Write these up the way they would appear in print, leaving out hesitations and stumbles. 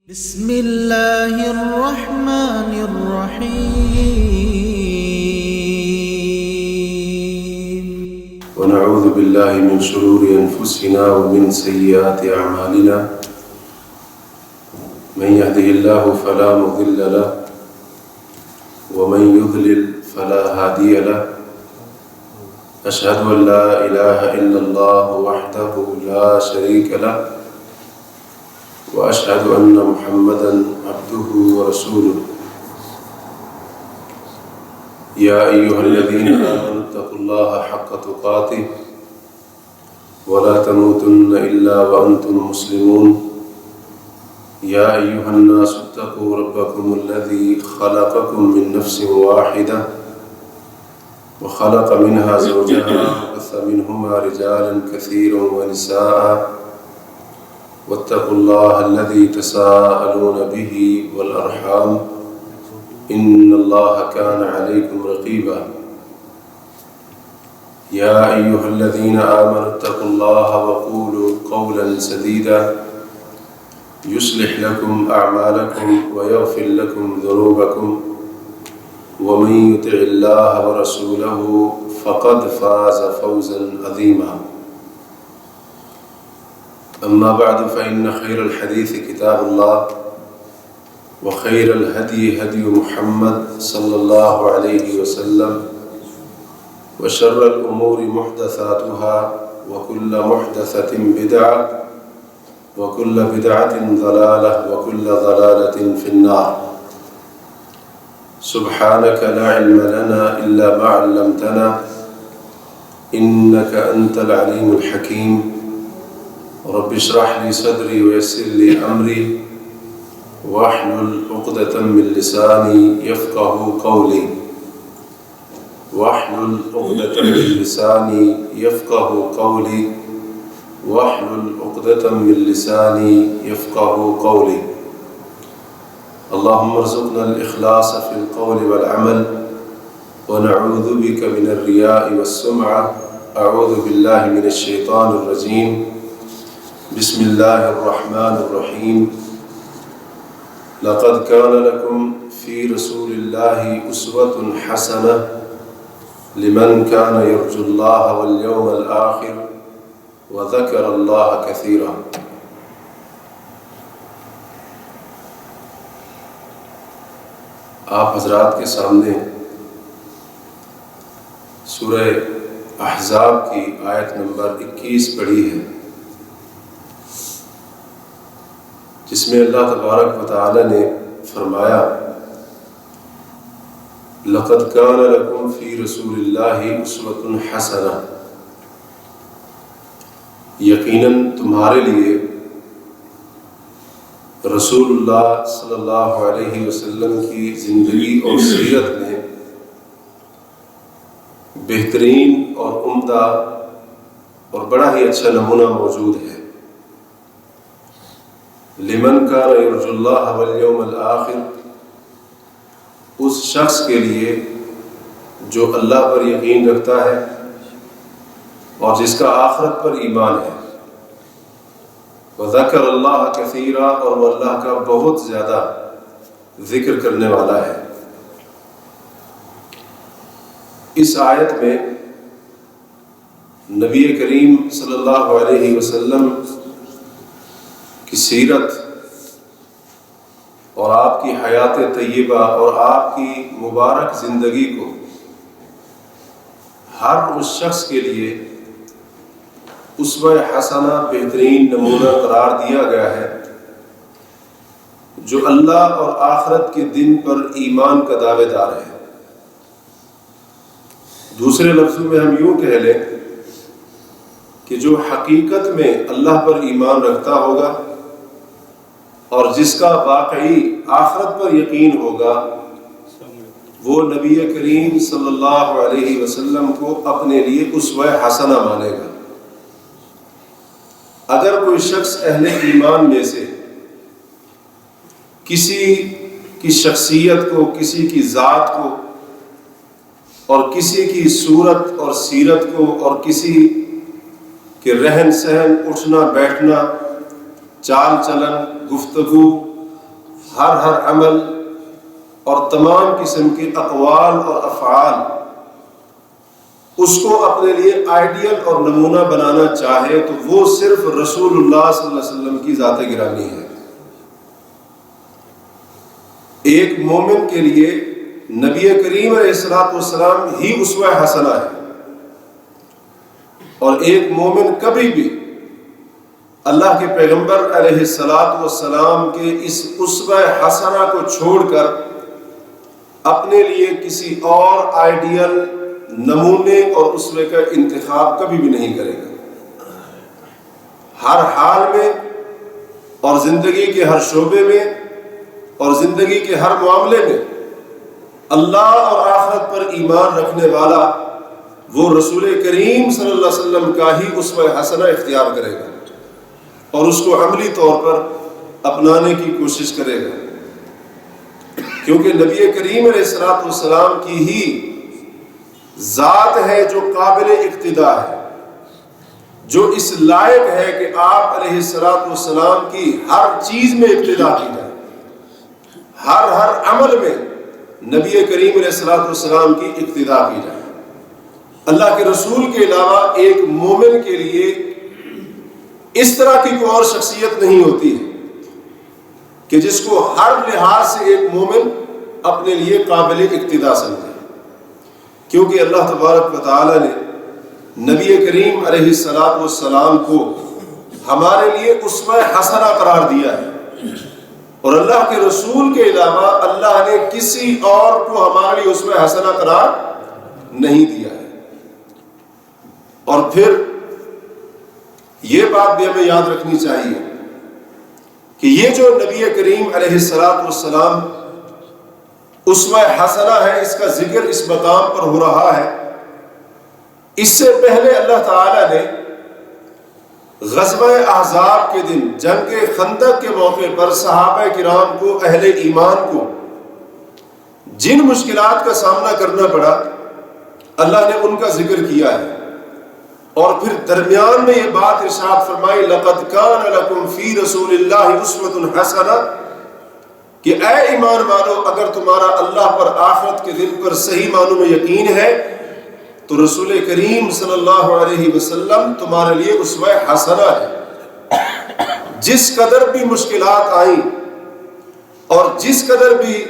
بسم اللہ الرحمن الرحیم ونعوذ باللہ من شرور انفسنا ومن سیئات اعمالنا من يهده الله فلا مضل له ومن يضلل فلا هادي له اشهد ان لا اله الا الله وحده لا شريك له واشهد ان محمدا عبده ورسوله يا ايها الذين امنوا اتقوا الله حق تقاته ولا تموتن الا وانتم مسلمون يا ايها الناس اتقوا ربكم الذي خلقكم من نفس واحده وخلق منها زوجها وبث منهما رجالا كثيرا ونساء واتقوا الله الذي تساءلون به والأرحام إن الله كان عليكم رقيبا يا أيها الذين آمنوا اتقوا الله وقولوا قولا سديدا يصلح لكم أعمالكم ويغفر لكم ذنوبكم ومن يطع الله ورسوله فقد فاز فوزا عظيما أما بعد فإن خير الحديث كتاب الله وخير الهدي هدي محمد صلى الله عليه وسلم وشر الأمور محدثاتها وكل محدثة بدعة وكل بدعة ضلالة وكل ضلالة في النار سبحانك لا علم لنا إلا ما علمتنا إنك أنت العليم الحكيم رب اشرح لي صدري ويسر لي أمري واحلل عقدة من لساني يفقهوا قولي واحلل عقدة من لساني يفقهوا قولي واحلل عقدة من لساني يفقهوا قولي اللهم ارزقنا الإخلاص في القول والعمل ونعوذ بك من الرياء والسمعة أعوذ بالله من الشيطان الرجيم بسم الله الرحمن الرحيم لقد كان لكم في رسول الله أسوة حسنة لمن كان يرجو الله واليوم الآخر وذكر الله كثيرا آپ حضرات کے سامنے سورہ احزاب کی آیت نمبر 21 پڑھی ہے، جس میں اللہ تبارک و تعالی نے فرمایا لَقَدْ كَانَ لَكُمْ فِي رَسُولِ اللَّهِ أُسْوَةٌ حَسَنَةٌ، یقیناً تمہارے لیے رسول اللہ صلی اللہ علیہ وسلم کی زندگی اور سیرت میں بہترین اور عمدہ اور بڑا ہی اچھا نمونہ موجود ہے۔ لمن کان یرجو اللہ والیوم الآخر، اس شخص کے لیے جو اللہ پر یقین رکھتا ہے اور جس کا آخرت پر ایمان ہے، وذکر اللہ کثیرا، اور وہ اللہ کا بہت زیادہ ذکر کرنے والا ہے۔ اس آیت میں نبی کریم صلی اللہ علیہ وسلم کی سیرت اور آپ کی حیات طیبہ اور آپ کی مبارک زندگی کو ہر اس شخص کے لیے اسوہ حسنہ بہترین نمونہ قرار دیا گیا ہے جو اللہ اور آخرت کے دن پر ایمان کا دعوے دار ہے۔ دوسرے لفظوں میں ہم یوں کہہ لیں کہ جو حقیقت میں اللہ پر ایمان رکھتا ہوگا اور جس کا واقعی آخرت پر یقین ہوگا، وہ نبی کریم صلی اللہ علیہ وسلم کو اپنے لیے اسوہ حسنہ مانے گا۔ اگر کوئی شخص اہل ایمان میں سے کسی کی شخصیت کو، کسی کی ذات کو اور کسی کی صورت اور سیرت کو اور کسی کے رہن سہن، اٹھنا بیٹھنا، چال چلن، گفتگو ہر عمل اور تمام قسم کے اقوال اور افعال اس کو اپنے لیے آئیڈیل اور نمونہ بنانا چاہے تو وہ صرف رسول اللہ صلی اللہ علیہ وسلم کی ذات گرامی ہے۔ ایک مومن کے لیے نبی کریم علیہ السلام ہی اسوہ حسنہ ہے، اور ایک مومن کبھی بھی اللہ کے پیغمبر علیہ السلام کے اس اسوہ حسنہ کو چھوڑ کر اپنے لیے کسی اور آئیڈیل نمونے اور اسوے کا انتخاب کبھی بھی نہیں کرے گا۔ ہر حال میں اور زندگی کے ہر شعبے میں اور زندگی کے ہر معاملے میں اللہ اور آخرت پر ایمان رکھنے والا وہ رسول کریم صلی اللہ علیہ وسلم کا ہی اسوہ حسنہ اختیار کرے گا اور اس کو عملی طور پر اپنانے کی کوشش کرے گا، کیونکہ نبی کریم علیہ السلام کی ہی ذات ہے جو قابل اقتداء ہے، جو اس لائق ہے کہ آپ علیہ السلام کی ہر چیز میں اقتداء کی جائے، ہر عمل میں نبی کریم علیہ السلام کی اقتداء کی جائے۔ اللہ کے رسول کے علاوہ ایک مومن کے لیے اس طرح کی کوئی اور شخصیت نہیں ہوتی ہے کہ جس کو ہر لحاظ سے ایک مومن اپنے لیے قابل اقتداء سمجھے، کیونکہ اللہ تبارک و تعالی نے نبی کریم علیہ السلام کو ہمارے لیے اسوہ حسنہ قرار دیا ہے، اور اللہ کے رسول کے علاوہ اللہ نے کسی اور کو ہمارے لیے اسوہ حسنہ قرار نہیں دیا ہے۔ اور پھر یہ بات بھی ہمیں یاد رکھنی چاہیے کہ یہ جو نبی کریم علیہ السلام اسوہ حسنہ ہے، اس کا ذکر اس مقام پر ہو رہا ہے، اس سے پہلے اللہ تعالی نے غزوہ احزاب کے دن جنگ خندق کے موقع پر صحابہ کرام کو، اہل ایمان کو جن مشکلات کا سامنا کرنا پڑا اللہ نے ان کا ذکر کیا ہے، اور پھر درمیان میں یہ بات ارشاد فرمائی لَقَدْ كَانَ لَكُمْ فِي رَسُولِ اللَّهِ أُسْوَةٌ حَسَنَةٌ، کہ اے ایمان والو اگر تمہارا اللہ پر آخرت کے دن پر صحیح معنوں میں یقین ہے تو رسول کریم صلی اللہ علیہ وسلم تمہارے لیے اسوہ حسنہ ہے۔ جس قدر بھی مشکلات آئیں اور جس قدر بھی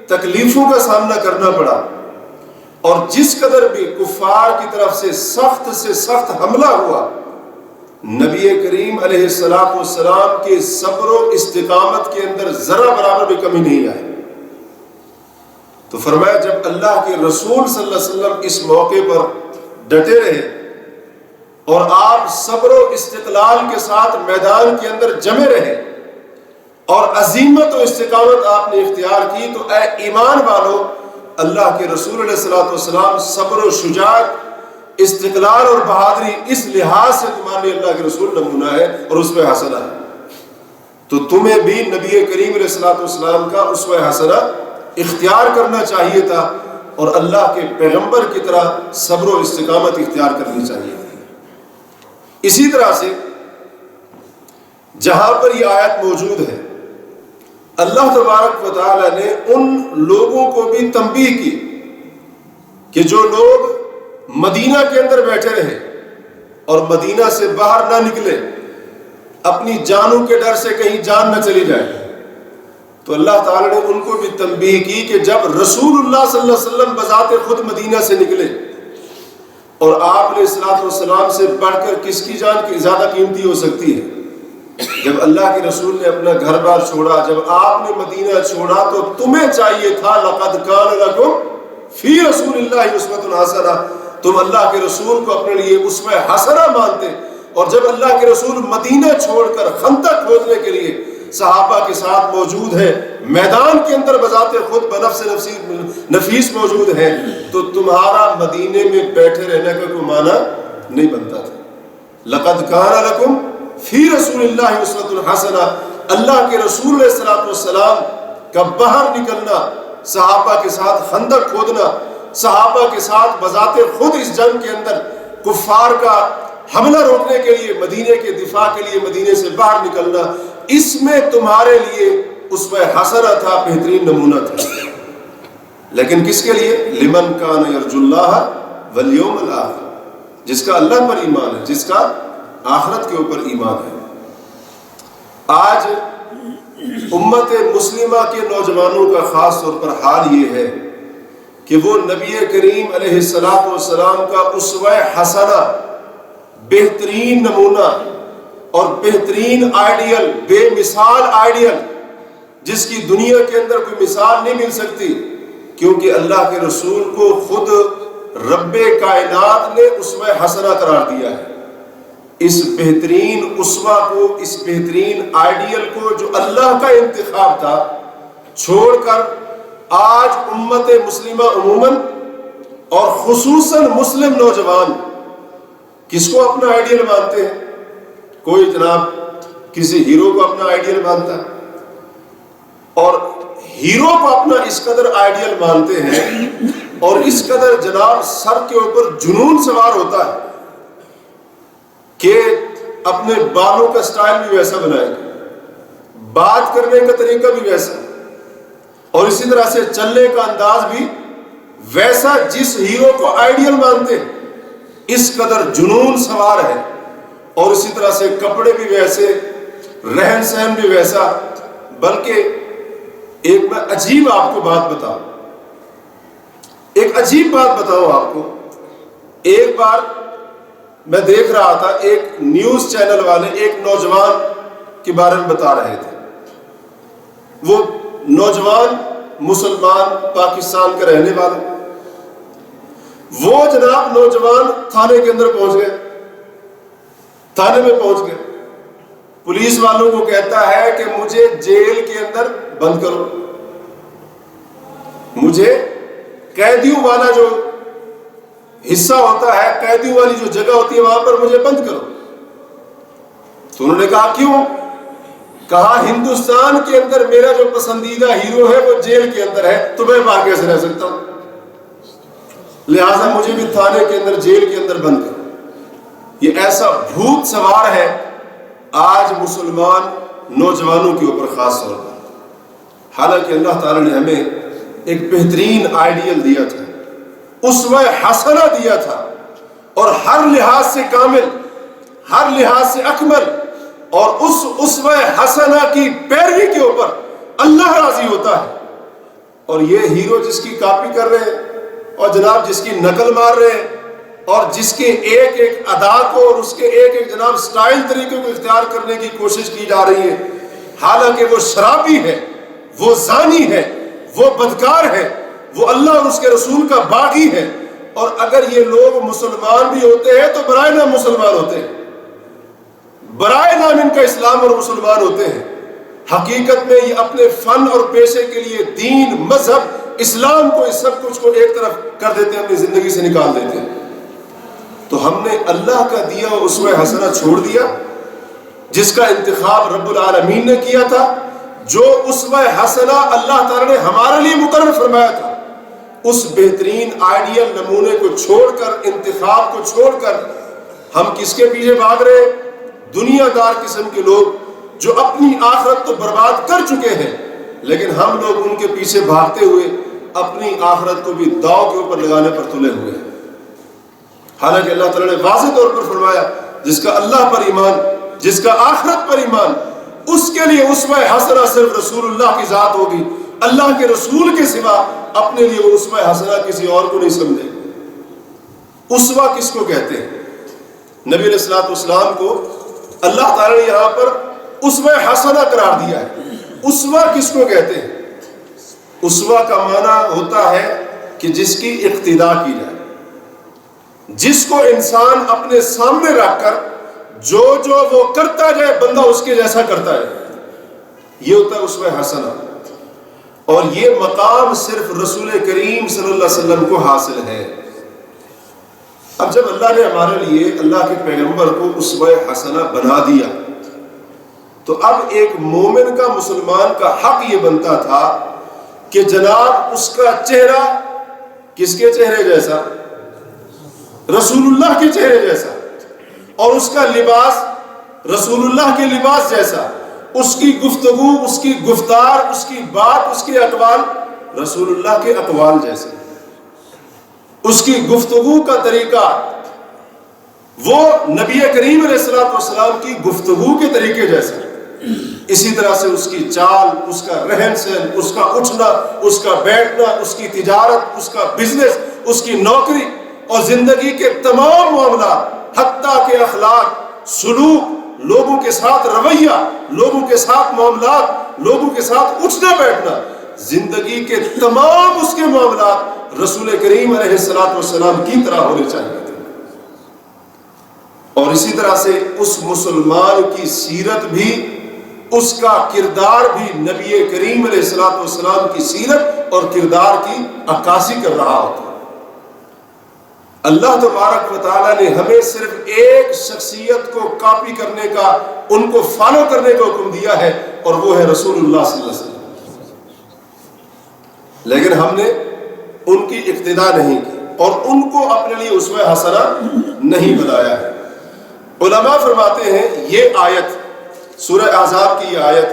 تکلیفوں کا سامنا کرنا پڑا اور جس قدر بھی کفار کی طرف سے سخت حملہ ہوا، نبی کریم علیہ السلام کے صبر و استقامت کے اندر ذرا برابر بھی کمی نہیں آئی۔ تو فرمایا جب اللہ کے رسول صلی اللہ علیہ وسلم اس موقع پر ڈٹے رہے اور آپ صبر و استقلال کے ساتھ میدان کے اندر جمے رہے اور عزیمت و استقامت آپ نے اختیار کی، تو اے ایمان والو اللہ کے رسول علیہ السلام صبر و شجاعت، استقلال اور بہادری اس لحاظ سے تمہارے لیے اللہ کے رسول نمونہ ہے اور اسوہ حسنہ ہے، تو تمہیں بھی نبی کریم علیہ السلام کا اسوہ حسنہ اختیار کرنا چاہیے تھا اور اللہ کے پیغمبر کی طرح صبر و استقامت اختیار کرنی چاہیے تھی۔ اسی طرح سے جہاں پر یہ آیت موجود ہے اللہ تبارک و تعالی نے ان لوگوں کو بھی تنبیہ کی کہ جو لوگ مدینہ کے اندر بیٹھے رہے اور مدینہ سے باہر نہ نکلے، اپنی جانوں کے ڈر سے کہیں جان نہ چلی جائے، تو اللہ تعالی نے ان کو بھی تنبیہ کی کہ جب رسول اللہ صلی اللہ علیہ وسلم بذات خود مدینہ سے نکلے اور آپ علیہ السلام سے بڑھ کر کس کی جان کی زیادہ قیمتی ہو سکتی ہے؟ جب اللہ کے رسول نے اپنا گھر بار چھوڑا، جب آپ نے مدینہ چھوڑا، تو تمہیں چاہیے تھا لَقَدْ كَانَ لَكُمْ فِي رَسُولِ اللَّهِ أُسْوَةٌ حَسَنَةٌ، تم اللہ کے رسول کو اپنے لیے اسوہ حسنہ مانتے، اور جب اللہ کے رسول مدینہ چھوڑ کر خندق کھودنے کے لیے صحابہ کے ساتھ موجود ہے، میدان کے اندر بذات خود بنفس نفیس موجود ہے، تو تمہارا مدینے میں بیٹھے رہنے کا کوئی معنی نہیں بنتا تھا۔ لَقَدْ كَانَ لَكُمْ فِي رَسُولِ اللَّهِ أُسْوَةٌ حَسَنَةٌ، اللہ کے رسول علیہ السلام کا باہر نکلنا، صحابہ کے ساتھ خندق کھودنا، صحابہ کے ساتھ بذات خود اس جنگ کے اندر کفار کا حملہ روکنے کے لیے، مدینے کے دفاع کے لیے مدینے سے باہر نکلنا، اس میں تمہارے لیے اسوہ حسنہ تھا، بہترین نمونہ تھا، لیکن کس کے لیے؟ لمن کان یرجو اللہ والیوم الآخر، جس کا اللہ پر ایمان ہے، جس کا آخرت کے اوپر ایمان ہے۔ آج امت مسلمہ کے نوجوانوں کا خاص طور پر حال یہ ہے کہ وہ نبی کریم علیہ السلام کا اسوہ حسنہ، بہترین نمونہ اور بہترین آئیڈیل، بے مثال آئیڈیل، جس کی دنیا کے اندر کوئی مثال نہیں مل سکتی، کیونکہ اللہ کے رسول کو خود رب کائنات نے اسوہ حسنہ قرار دیا ہے۔ اس بہترین اسوہ کو، اس بہترین آئیڈیل کو جو اللہ کا انتخاب تھا، چھوڑ کر آج امت مسلمہ عموماً اور خصوصاً مسلم نوجوان کس کو اپنا آئیڈیل مانتے ہیں؟ کوئی جناب کسی ہیرو کو اپنا آئیڈیل مانتا ہے، اور ہیرو کو اپنا اس قدر آئیڈیل مانتے ہیں اور اس قدر جناب سر کے اوپر جنون سوار ہوتا ہے کہ اپنے بالوں کا سٹائل بھی ویسا بنائیں گے، بات کرنے کا طریقہ بھی ویسا، اور اسی طرح سے چلنے کا انداز بھی ویسا جس ہیرو کو آئیڈیل مانتے ہیں، اس قدر جنون سوار ہے، اور اسی طرح سے کپڑے بھی ویسے، رہن سہن بھی ویسا۔ بلکہ ایک میں عجیب آپ کو بات بتاؤں، ایک عجیب بات بتاؤں آپ کو۔ ایک بار میں دیکھ رہا تھا، ایک نیوز چینل والے ایک نوجوان کے بارے میں بتا رہے تھے۔ وہ نوجوان مسلمان پاکستان کے رہنے والے، وہ جناب نوجوان تھانے کے اندر پہنچ گئے، تھانے میں پہنچ گئے، پولیس والوں کو کہتا ہے کہ مجھے جیل کے اندر بند کرو، مجھے قیدیوں والا جو حصہ ہوتا ہے، قیدیوں والی جو جگہ ہوتی ہے، وہاں پر مجھے بند کرو۔ تو انہوں نے کہا کیوں؟ کہا ہندوستان کے اندر میرا جو پسندیدہ ہیرو ہے وہ جیل کے اندر ہے، تو میں وہاں کیسے رہ سکتا ہوں؟ لہٰذا مجھے بھی تھانے کے اندر، جیل کے اندر بند کرو۔ یہ ایسا بھوت سوار ہے آج مسلمان نوجوانوں کے اوپر خاص طور پر، حالانکہ اللہ تعالیٰ نے ہمیں ایک بہترین آئیڈیل دیا تھا، اسوہ حسنہ دیا تھا، اور ہر لحاظ سے کامل، ہر لحاظ سے اکمل، اور اس اسوہ حسنہ کی پیروی کے اوپر اللہ راضی ہوتا ہے۔ اور یہ ہیرو جس کی کاپی کر رہے ہیں اور جناب جس کی نقل مار رہے ہیں اور جس کے ایک ایک ادا کو اور اس کے ایک ایک جناب سٹائل طریقے کو اختیار کرنے کی کوشش کی جا رہی ہے، حالانکہ وہ شرابی ہے، وہ زانی ہے، وہ بدکار ہے، وہ اللہ اور اس کے رسول کا باغی ہے۔ اور اگر یہ لوگ مسلمان بھی ہوتے ہیں تو برائے نام مسلمان ہوتے ہیں، برائے نام ان کا اسلام اور مسلمان ہوتے ہیں، حقیقت میں یہ اپنے فن اور پیشے کے لیے دین، مذہب، اسلام کو، اس سب کچھ کو ایک طرف کر دیتے ہیں، اپنی زندگی سے نکال دیتے ہیں۔ تو ہم نے اللہ کا دیا اسوہ حسنہ چھوڑ دیا، جس کا انتخاب رب العالمین نے کیا تھا، جو اسوہ حسنہ اللہ تعالیٰ نے ہمارے لیے مقرر فرمایا تھا، اس بہترین آئیڈیل نمونے کو چھوڑ کر، انتخاب کو چھوڑ کر ہم کس کے پیچھے بھاگ رہے؟ دنیا دار قسم کے لوگ جو اپنی آخرت تو برباد کر چکے ہیں، لیکن ہم لوگ ان کے پیچھے بھاگتے ہوئے اپنی آخرت کو بھی داؤ کے اوپر لگانے پر تلے ہوئے ہیں۔ حالانکہ اللہ تعالیٰ نے واضح طور پر فرمایا، جس کا اللہ پر ایمان، جس کا آخرت پر ایمان، اس کے لیے اسوہ حسنہ صرف رسول اللہ کی ذات ہوگی، اللہ کے رسول کے سوا اپنے لیے وہ اسوہ حسنہ کسی اور کو نہیں سمجھے۔ اسوہ کس کو کہتے ہیں؟ نبی علیہ الصلوۃ والسلام کو اللہ تعالیٰ نے یہاں پر اسوہ حسنہ قرار دیا ہے۔ اسوہ کس کو کہتے ہیں؟ اسوہ کا معنی ہوتا ہے کہ جس کی اقتداء کی جائے، جس کو انسان اپنے سامنے رکھ کر جو وہ کرتا جائے بندہ اس کے جیسا کرتا ہے، یہ ہوتا ہے اسوہ حسنہ۔ اور یہ مقام صرف رسول کریم صلی اللہ علیہ وسلم کو حاصل ہے۔ اب جب اللہ نے ہمارے لیے اللہ کے پیغمبر کو اسوہ حسنہ بنا دیا، تو اب ایک مومن کا، مسلمان کا حق یہ بنتا تھا کہ جناب اس کا چہرہ کس کے چہرے جیسا؟ رسول اللہ کے چہرے جیسا، اور اس کا لباس رسول اللہ کے لباس جیسا، اس کی گفتگو، اس کی گفتار، اس کی بات، اس کے اقوال رسول اللہ کے اقوال جیسے، اس کی گفتگو کا طریقہ وہ نبی کریم علیہ الصلوۃ والسلام کی گفتگو کے طریقے جیسے، اسی طرح سے اس کی چال، اس کا رہن سہن، اس کا اٹھنا، اس کا بیٹھنا، اس کی تجارت، اس کا بزنس، اس کی نوکری اور زندگی کے تمام معاملات، حتیٰ کہ اخلاق، سلوک، لوگوں کے ساتھ رویہ، لوگوں کے ساتھ معاملات، لوگوں کے ساتھ اٹھنا بیٹھنا، زندگی کے تمام اس کے معاملات رسول کریم علیہ الصلوۃ والسلام کی طرح ہونے چاہیے تھے۔ اور اسی طرح سے اس مسلمان کی سیرت بھی، اس کا کردار بھی نبی کریم علیہ الصلوۃ والسلام کی سیرت اور کردار کی عکاسی کر رہا ہوتا ہے۔ اللہ تبارک و تعالیٰ نے ہمیں صرف ایک شخصیت کو کاپی کرنے کا، ان کو فالو کرنے کا حکم دیا ہے، اور وہ ہے رسول اللہ صلی اللہ علیہ وسلم، لیکن ہم نے ان کی اقتداء نہیں کی اور ان کو اپنے لیے اسوہ حسنہ نہیں بنایا ہے۔ علماء فرماتے ہیں یہ آیت، سورہ احزاب کی یہ آیت،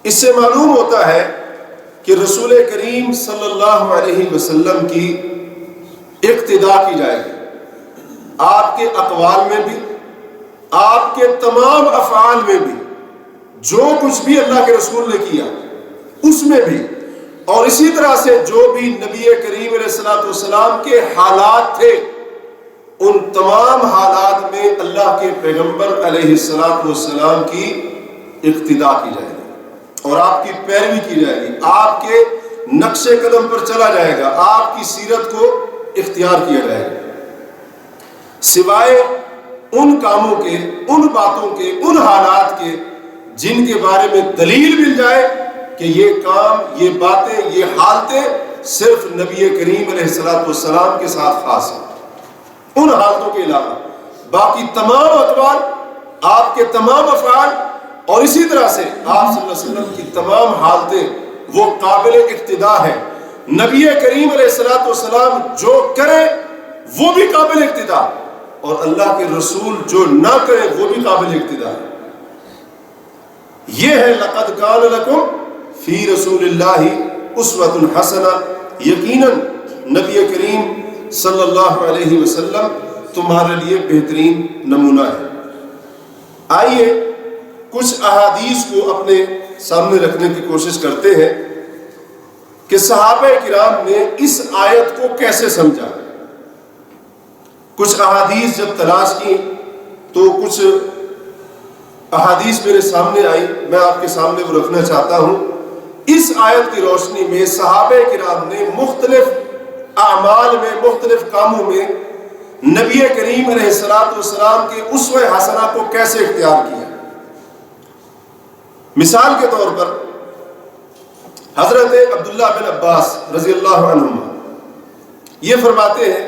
اس سے معلوم ہوتا ہے کہ رسول کریم صلی اللہ علیہ وسلم کی اقتداء کی جائے گی، آپ کے اقوال میں بھی، آپ کے تمام افعال میں بھی، جو کچھ بھی اللہ کے رسول نے کیا اس میں بھی، اور اسی طرح سے جو بھی نبی کریم علیہ الصلوۃ والسلام کے حالات تھے ان تمام حالات میں اللہ کے پیغمبر علیہ الصلوۃ والسلام کی اقتداء کی جائے گی اور آپ کی پیروی کی جائے گی، آپ کے نقش قدم پر چلا جائے گا، آپ کی سیرت کو اختیار کیا جائے گا، سوائے ان کاموں کے، ان باتوں کے، ان حالات کے جن کے بارے میں دلیل مل جائے کہ یہ کام، یہ باتیں، یہ حالتیں صرف نبی کریم علیہ الصلوۃ والسلام کے ساتھ خاص ہیں۔ ان حالتوں کے علاوہ باقی تمام اقوال، آپ کے تمام افعال اور اسی طرح سے آپ صلی اللہ علیہ وسلم کی تمام حالتیں وہ قابل اقتداء ہے۔ نبی کریم علیہ الصلوۃ والسلام جو کرے وہ بھی قابل اقتداء، اور اللہ کے رسول جو نہ کرے وہ بھی قابل اقتداء ہے۔ یہ ہے لقد کان لکم فی رسول اللہ اسوۃ حسنہ، یقیناً نبی کریم صلی اللہ علیہ وسلم تمہارے لیے بہترین نمونہ ہے۔ آئیے کچھ احادیث کو اپنے سامنے رکھنے کی کوشش کرتے ہیں کہ صحابہ کرام نے اس آیت کو کیسے سمجھا۔ کچھ احادیث جب تلاش کی تو کچھ احادیث میرے سامنے آئی، میں آپ کے سامنے وہ رکھنا چاہتا ہوں۔ اس آیت کی روشنی میں صحابہ کرام نے مختلف اعمال میں، مختلف کاموں میں نبی کریم علیہ الصلوۃ والسلام کے اسوہ حسنہ کو کیسے اختیار کیا۔ مثال کے طور پر حضرت عبداللہ بن عباس رضی اللہ عنہما یہ فرماتے ہیں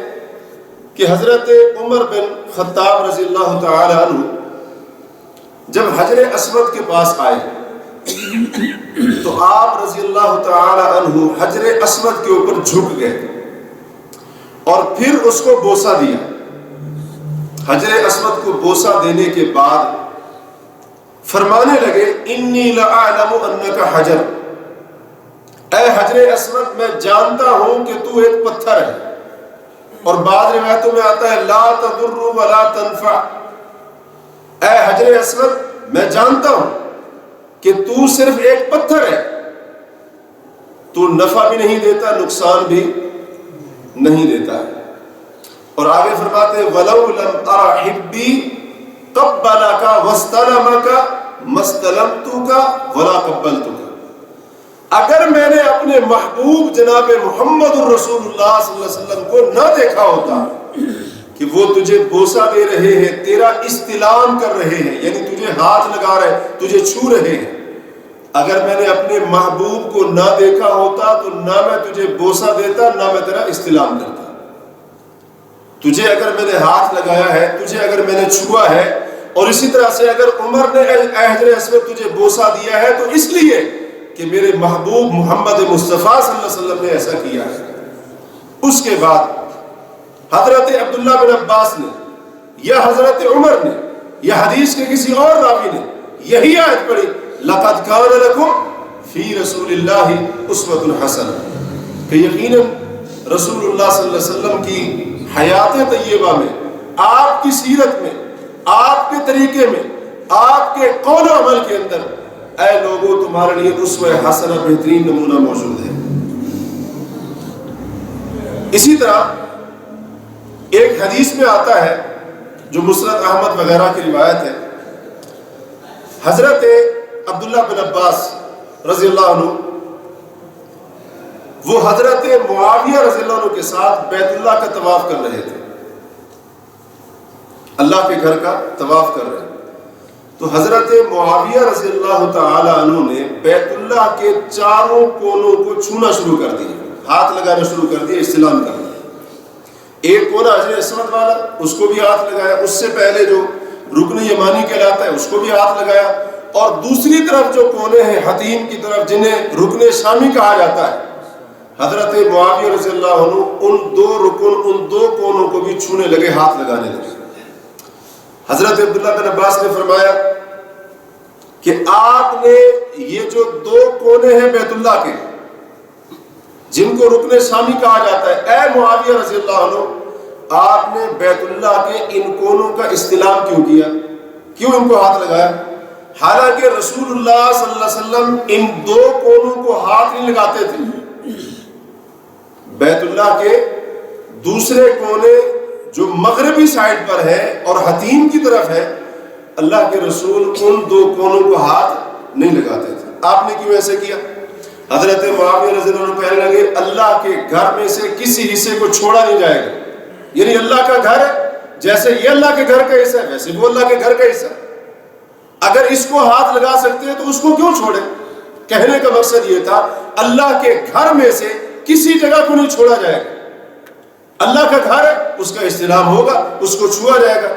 کہ حضرت عمر بن خطاب رضی اللہ تعالی عنہ جب حجر اسود کے پاس آئے تو آپ رضی اللہ تعالی عنہ حجر اسود کے اوپر جھک گئے اور پھر اس کو بوسہ دیا۔ حجر اسود کو بوسہ دینے کے بعد فرمانے لگے انی لأعلم انک حجر، اے حجر اسود میں جانتا ہوں کہ تو ایک پتھر ہے، اور بعض روایتوں میں آتا ہے لا تضر ولا تنفع، اے حجر اسود میں جانتا ہوں کہ تو صرف ایک پتھر ہے، تو نفع بھی نہیں دیتا، نقصان بھی نہیں دیتا ہے۔ اور آگے فرماتے ہیں وَلَوْ لَمْ أَرَ حِبِّي قَبَّلَكَ وَاسْتَلَمَكَ مَسْتَلَمْتُكَ وَلَا قَبَّلْتُكَ، اگر میں نے اپنے محبوب جناب محمد الرسول اللہ صلی اللہ علیہ وسلم کو نہ دیکھا ہوتا کہ وہ تجھے بوسہ دے رہے ہیں، تیرا استلام کر رہے ہیں، یعنی تجھے ہاتھ لگا رہے، تجھے چھو رہے ہیں، اگر میں نے اپنے محبوب کو نہ دیکھا ہوتا تو نہ میں تجھے بوسہ دیتا، نہ میں تیرا استلام کرتا۔ تجھے اگر میں نے ہاتھ لگایا ہے، تجھے اگر میں نے چھوا ہے، اور اسی طرح سے اگر عمر نے حجر اسود تجھے بوسہ دیا ہے تو اس لیے کہ میرے محبوب محمد مصطفیٰ صلی اللہ علیہ وسلم نے ایسا کیا ہے۔ اس کے بعد حضرت عبداللہ بن عباس نے یا حضرت عمر نے یا حدیث کے کسی اور راوی نے یہی آیت پڑھی لقد کان لکم فی رسول اللہ اسوۃ حسنہ، کہ یقیناً رسول اللہ صلی اللہ علیہ وسلم کی حیات طیبہ میں، آپ کی سیرت میں، آپ کے طریقے میں، آپ کے قول و عمل کے اندر اے لوگوں تمہارے لیے اسوہ حسنہ بہترین نمونہ موجود ہے۔ اسی طرح ایک حدیث میں آتا ہے جو مسند احمد وغیرہ کی روایت ہے، حضرت عبداللہ بن عباس رضی اللہ عنہ وہ حضرت معاویہ رضی اللہ عنہ کے ساتھ بیت اللہ کا طواف کر رہے تھے، اللہ کے گھر کا طواف کر رہے ہیں، تو حضرت معاویہ رضی اللہ تعالی عنہ نے بیت اللہ کے چاروں کونوں کو چھونا شروع کر دیا، ہاتھ لگانا شروع کر دیا، استلام کر دیا۔ ایک کونا حجر اسود والا، اس کو بھی ہاتھ لگایا، اس سے پہلے جو رکن یمانی کہلاتا ہے اس کو بھی ہاتھ لگایا، اور دوسری طرف جو کونے ہیں حتیم کی طرف جنہیں رکن شامی کہا جاتا ہے، حضرت معاویہ رضی اللہ عنہ ان دو کونوں کو بھی چھونے لگے، ہاتھ لگانے لگے۔ حضرت عبداللہ بن عباس نے فرمایا کہ آپ نے یہ جو دو کونے ہیں بیت اللہ کے جن کو رکن شامی کہا جاتا ہے، اے معاویہ رضی اللہ عنہ، آپ نے بیت اللہ کے ان کونوں کا استلام کیوں کیا، کیوں ان کو ہاتھ لگایا؟ حالانکہ رسول اللہ صلی اللہ علیہ وسلم ان دو کونوں کو ہاتھ نہیں لگاتے تھے۔ بیت اللہ کے دوسرے کونے جو مغربی سائڈ پر ہے اور حتیم کی طرف ہے، اللہ کے رسول ان دو کونوں کو ہاتھ نہیں لگاتے تھے۔ آپ نے کیوں ایسے کیا؟ حضرت معاویہ رضی اللہ عنہ کہنے لگے اللہ کے گھر میں سے کسی حصے کو چھوڑا نہیں جائے گا، یعنی اللہ کا گھر ہے، جیسے یہ اللہ کے گھر کا حصہ ہے ویسے وہ اللہ کے گھر کا حصہ ہے، اگر اس کو ہاتھ لگا سکتے ہیں تو اس کو کیوں چھوڑے؟ کہنے کا مقصد یہ تھا اللہ کے گھر میں سے کسی جگہ کو نہیں چھوڑا جائے گا، اللہ کا گھر ہے، اس کا استلام ہوگا، اس کو چھوا جائے گا۔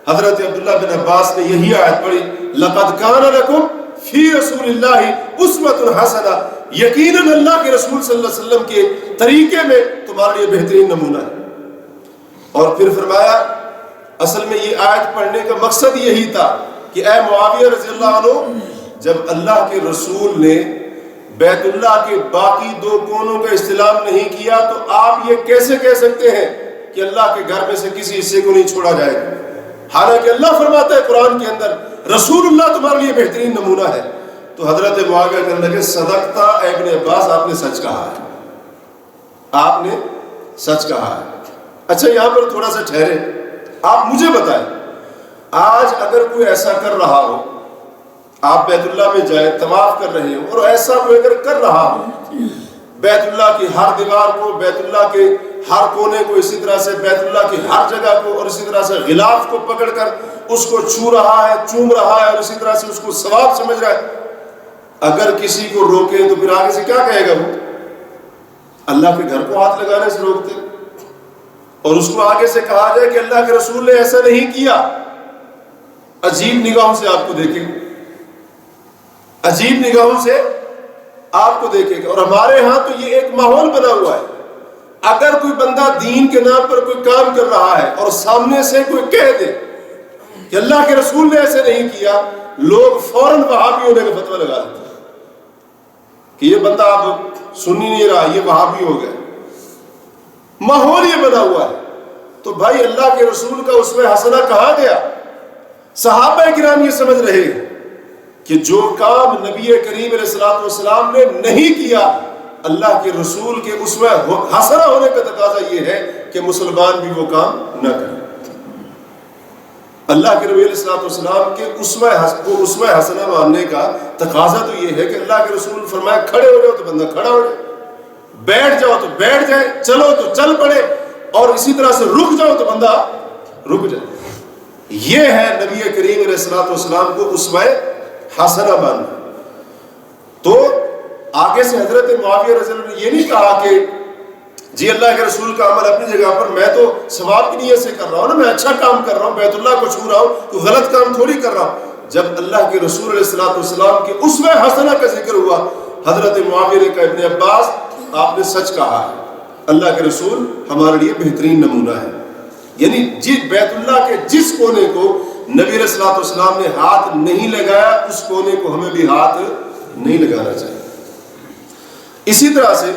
حضرت عبداللہ بن عباس نے یہی آیت پڑھی لقد کان لکم فی رسول اللہ اسوۃ حسنہ، یقیناً اللہ کے رسول صلی اللہ علیہ وسلم کے طریقے میں تمہارے لیے بہترین نمونہ ہے۔ اور پھر فرمایا اصل میں یہ آیت پڑھنے کا مقصد یہی تھا کہ اے معاویہ رضی اللہ عنہ، جب اللہ کے رسول نے بیت اللہ کے باقی دو کونوں کا استلام نہیں کیا تو آپ یہ کیسے کہہ سکتے ہیں کہ اللہ کے گھر میں سے کسی حصے کو نہیں چھوڑا جائے گا؟ حالانکہ اللہ فرماتا ہے قرآن کے اندر رسول اللہ تمہارے لیے بہترین نمونہ ہے۔ تو حضرت معاویہ کہنے لگے صدقتا اے ابن عباس، آپ نے سچ کہا ہے، آپ نے سچ کہا ہے۔ اچھا یہاں پر تھوڑا سا ٹھہرے، آپ مجھے بتائیں آج اگر کوئی ایسا کر رہا ہو، آپ بیت اللہ میں جائیں طواف کر رہے ہو اور ایسا کوئی اگر کر رہا ہو، بیت اللہ کی ہر دیوار کو، بیت اللہ کے ہر کونے کو، اسی طرح سے بیت اللہ کی ہر جگہ کو، اور اسی طرح سے غلاف کو پکڑ کر اس کو چھو رہا ہے، چوم رہا ہے، اور اسی طرح سے اس کو ثواب سمجھ رہا ہے، اگر کسی کو روکے تو پھر آگے سے کیا کہے گا؟ وہ اللہ کے گھر کو ہاتھ لگانے سے روکتے، اور اس کو آگے سے کہا جائے کہ اللہ کے رسول نے ایسا نہیں کیا، عجیب نگاہوں سے آپ کو دیکھیں، عجیب نگاہوں سے آپ کو دیکھے گا۔ اور ہمارے ہاں تو یہ ایک ماحول بنا ہوا ہے، اگر کوئی بندہ دین کے نام پر کوئی کام کر رہا ہے اور سامنے سے کوئی کہہ دے کہ اللہ کے رسول نے ایسے نہیں کیا، لوگ فوراً وہابی ہونے کا فتویٰ لگا دیتے ہیں کہ یہ بندہ اب سن ہی نہیں رہا، یہ وہابی ہو گیا، ماحول یہ بنا ہوا ہے۔ تو بھائی اللہ کے رسول کا اسوہ حسنہ کہاں گیا؟ صحابہ کرام یہ سمجھ رہے ہیں کہ جو کام نبی کریم علیہ الصلوۃ والسلام نے نہیں کیا، اللہ کے رسول کے اسوہ حسنہ ہونے کا تقاضا یہ ہے کہ مسلمان بھی وہ کام نہ کرے۔ اللہ کے نبی علیہ الصلوۃ والسلام کے اسوہ حسنہ ماننے کا تقاضا تو یہ ہے کہ اللہ کے رسول فرمایا کھڑے ہو جاؤ تو بندہ کھڑا ہو جائے، بیٹھ جاؤ تو بیٹھ جائے، چلو تو چل پڑے، اور اسی طرح سے رک جاؤ تو بندہ رک جائے۔ یہ ہے نبی کریم علیہ الصلوۃ والسلام کو اسوہ حسنہ ماننا۔ تو آگے سے حضرت معاویہ رضی اللہ عنہ نے یہ نہیں کہا کہ جی اللہ کے رسول کا عمل اپنی جگہ پر، میں تو ثواب کی نیت سے کر رہا ہوں نا، میں اچھا کام کر رہا ہوں، بیت اللہ کو چھو رہا ہوں، تو غلط کام تھوڑی کر رہا ہوں۔ جب اللہ کے رسول علیہ الصلوۃ والسلام کے اسوہ حسنہ کا ذکر ہوا، حضرت معاویہ نے کہا ابن عباس آپ نے سچ کہا ہے، اللہ کے رسول ہمارے لیے بہترین نمونہ ہے۔ یعنی بیت اللہ کے جس کونے کو نبی علیہ الصلوۃ والسلام نے ہاتھ نہیں لگایا اس کونے کو ہمیں بھی ہاتھ نہیں لگانا چاہیے۔ اسی طرح سے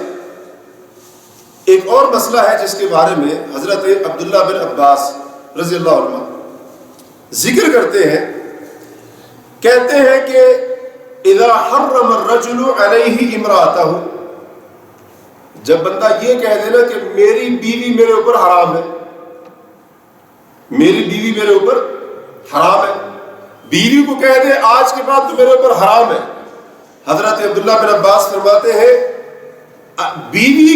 ایک اور مسئلہ ہے جس کے بارے میں حضرت عبداللہ بن عباس رضی اللہ عنہ ذکر کرتے ہیں، کہتے ہیں کہ اذا حرم الرجل علیہ امرأتہ، جب بندہ یہ کہہ دے نا کہ میری بیوی میرے اوپر حرام ہے، میری بیوی میرے اوپر حرام ہے، بیوی کو کہہ دے آج کے بعد تو میرے اوپر حرام ہے، حضرت عبداللہ بن عباس فرماتے ہیں بیوی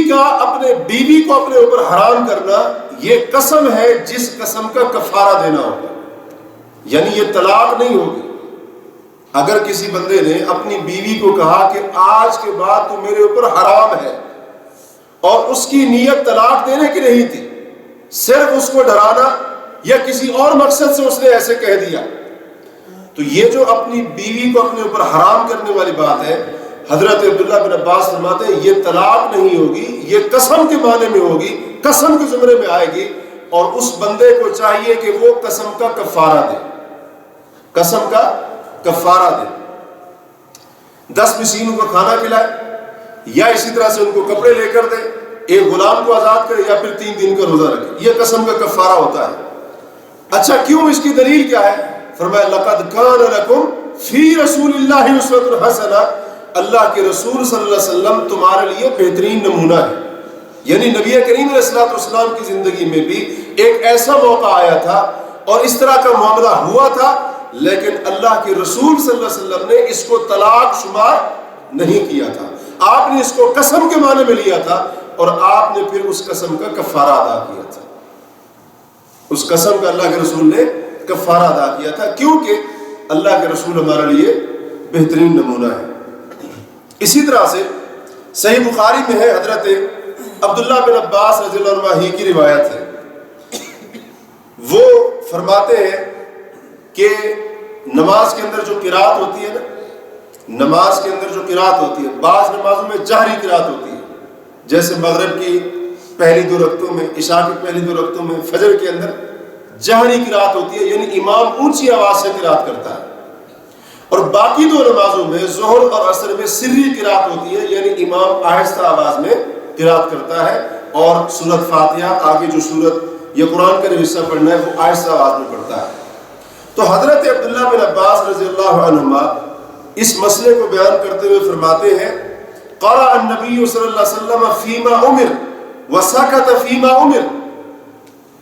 کو اپنے اوپر حرام کرنا یہ قسم ہے جس قسم کا کفارہ دینا ہوگا، یعنی یہ طلاق نہیں ہوگی۔ اگر کسی بندے نے اپنی بیوی کو کہا کہ آج کے بعد تو میرے اوپر حرام ہے، اور اس کی نیت طلاق دینے کی نہیں تھی، صرف اس کو ڈرانا یا کسی اور مقصد سے اس نے ایسے کہہ دیا، تو یہ جو اپنی بیوی کو اپنے اوپر حرام کرنے والی بات ہے، حضرت عبداللہ بن عباس فرماتے ہیں یہ طلاق نہیں ہوگی، یہ قسم کے معنی میں ہوگی، قسم کے زمرے میں آئے گی، اور اس بندے کو چاہیے کہ وہ قسم کا کفارہ دے، قسم کا کفارہ دے، 10 مسکینوں کو کھانا کھلائے، یا اسی طرح سے ان کو کپڑے لے کر دے، ایک غلام کو آزاد کرے، یا پھر 3 دن کا روزہ رکھے، یہ قسم کا کفارہ ہوتا ہے۔ اچھا کیوں، اس کی دلیل کیا ہے؟ فرمایا لقد کان لکم فی رسول اللہ اسوۃ حسنہ، اللہ کے رسول صلی اللہ علیہ وسلم تمہارے لیے بہترین نمونہ ہے، یعنی نبی کریم علیہ الصلوۃ والسلام کی زندگی میں بھی ایک ایسا موقع آیا تھا اور اس طرح کا معاملہ ہوا تھا، لیکن اللہ کے رسول صلی اللہ علیہ وسلم نے اس کو طلاق شمار نہیں کیا تھا، آپ نے اس کو قسم کے معنی میں لیا تھا، اور آپ نے پھر اس قسم کا کفارہ ادا کیا تھا، اس قسم کا اللہ کے رسول نے کفارہ ادا کیا تھا، کیونکہ اللہ کے رسول ہمارے لیے بہترین نمونہ ہے۔ اسی طرح سے صحیح بخاری میں ہے، حضرت عبداللہ بن عباس رضی اللہ عنہ کی روایت ہے، وہ فرماتے ہیں کہ نماز کے اندر جو قرات ہوتی ہے نا، نماز کے اندر جو قرات ہوتی ہے، بعض نمازوں میں جہری قرات ہوتی ہے، جیسے مغرب کی پہلی 2 رکعتوں میں، عشاء کی پہلی 2 رکعتوں میں، فجر کے اندر جہری قرات ہوتی ہے، یعنی امام اونچی آواز سے قرات کرتا ہے، اور باقی 2 نمازوں میں ظہر اور عصر میں سری قرات ہوتی ہے، یعنی امام آہستہ آواز میں قرات کرتا ہے، اور سورۃ فاتحہ آگے جو سورت یا قرآن کا جو حصہ پڑھنا ہے وہ آہستہ آواز میں پڑھتا ہے۔ تو حضرت عبداللہ بن عباس رضی اللہ عنہما اس مسئلے کو بیان کرتے ہوئے فرماتے ہیں قرأ النبی صلی اللہ علیہ وسلم فیما امر وسکت فیما امر،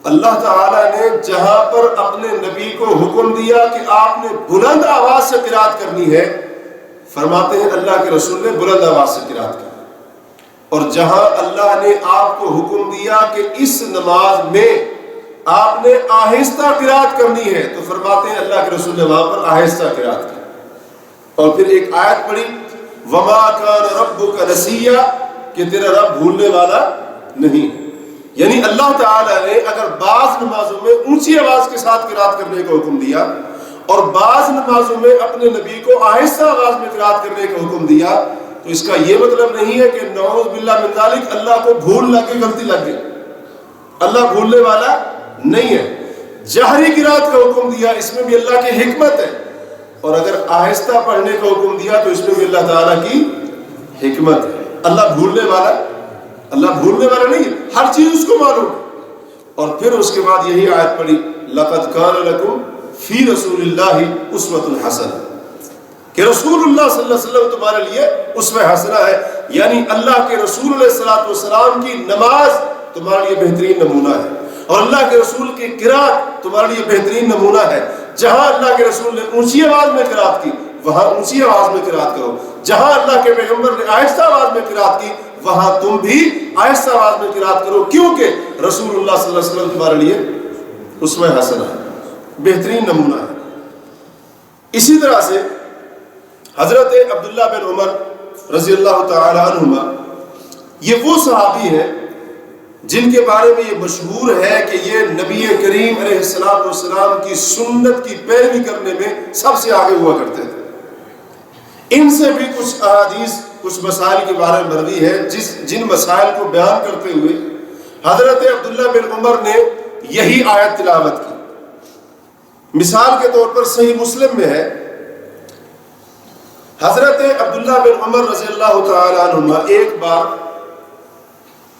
اللہ تعالیٰ نے جہاں پر اپنے نبی کو حکم دیا کہ آپ نے بلند آواز سے قرات کرنی ہے، فرماتے ہیں اللہ کے رسول نے بلند آواز سے قرات کی، اور جہاں اللہ نے آپ کو حکم دیا کہ اس نماز میں آپ نے آہستہ قرات کرنی ہے، تو فرماتے ہیں اللہ کے رسول نے وہاں پر آہستہ قرات کی، اور پھر ایک آیت پڑھی وَمَا كَانَ رَبُّكَ نَسِيًّا، کہ تیرا رب بھولنے والا نہیں، یعنی اللہ تعالیٰ نے اگر بعض نمازوں میں اونچی آواز کے ساتھ قرات کرنے کا حکم دیا اور بعض نمازوں میں اپنے نبی کو آہستہ آواز میں قرات کرنے کا حکم دیا، تو اس کا یہ مطلب نہیں ہے کہ نعوذ باللہ من ذالک اللہ کو بھول لگ گئی، غلطی لگ گئی، اللہ بھولنے والا نہیں ہے۔ جہری قرات کا حکم دیا، اس میں بھی اللہ کی حکمت ہے، اور اگر آہستہ پڑھنے کا حکم دیا تو اس میں بھی اللہ تعالیٰ کی حکمت ہے۔ اللہ بھولنے والا نہیں ہے، ہر چیز اس کو معلوم ہے۔ اور پھر اس کے بعد یہی آیت پڑھی لقد کان لکم فی رسول اللہ اسوۃ حسنہ، کہ رسول اللہ صلی اللہ علیہ وسلم تمہارے لیے اسوہ حسنہ ہے، یعنی اللہ کے رسول علیہ الصلوۃ والسلام کی نماز تمہارے لیے بہترین نمونہ ہے، اور اللہ کے رسول کی قرات تمہارے لیے بہترین نمونہ ہے۔ جہاں اللہ کے رسول نے اونچی آواز میں قرات کی وہاں اونچی آواز میں قرات کرو، جہاں اللہ کے پیغمبر نے آہستہ آواز میں قرات کی وہاں تم بھی آہستہ آواز میں قرات کرو، کیونکہ رسول اللہ صلی اللہ علیہ وسلم تمہارے لیے اسوہ حسنہ ہے، بہترین نمونہ ہے۔ اسی طرح سے حضرت عبداللہ بن عمر رضی اللہ تعالی عنہما، یہ وہ صحابی ہیں جن کے بارے میں یہ مشہور ہے کہ یہ نبی کریم علیہ الصلوۃ والسلام کی سنت کی پیروی کرنے میں سب سے آگے ہوا کرتے تھے۔ ان سے بھی کچھ احادیث، کچھ مسائل کے بارے میں مروی ہے، جن مسائل کو بیان کرتے ہوئے حضرت عبداللہ بن عمر نے یہی آیت تلاوت کی، مثال کے طور پر صحیح مسلم میں ہے، حضرت عبداللہ بن عمر رضی اللہ تعالی عنہما ایک بار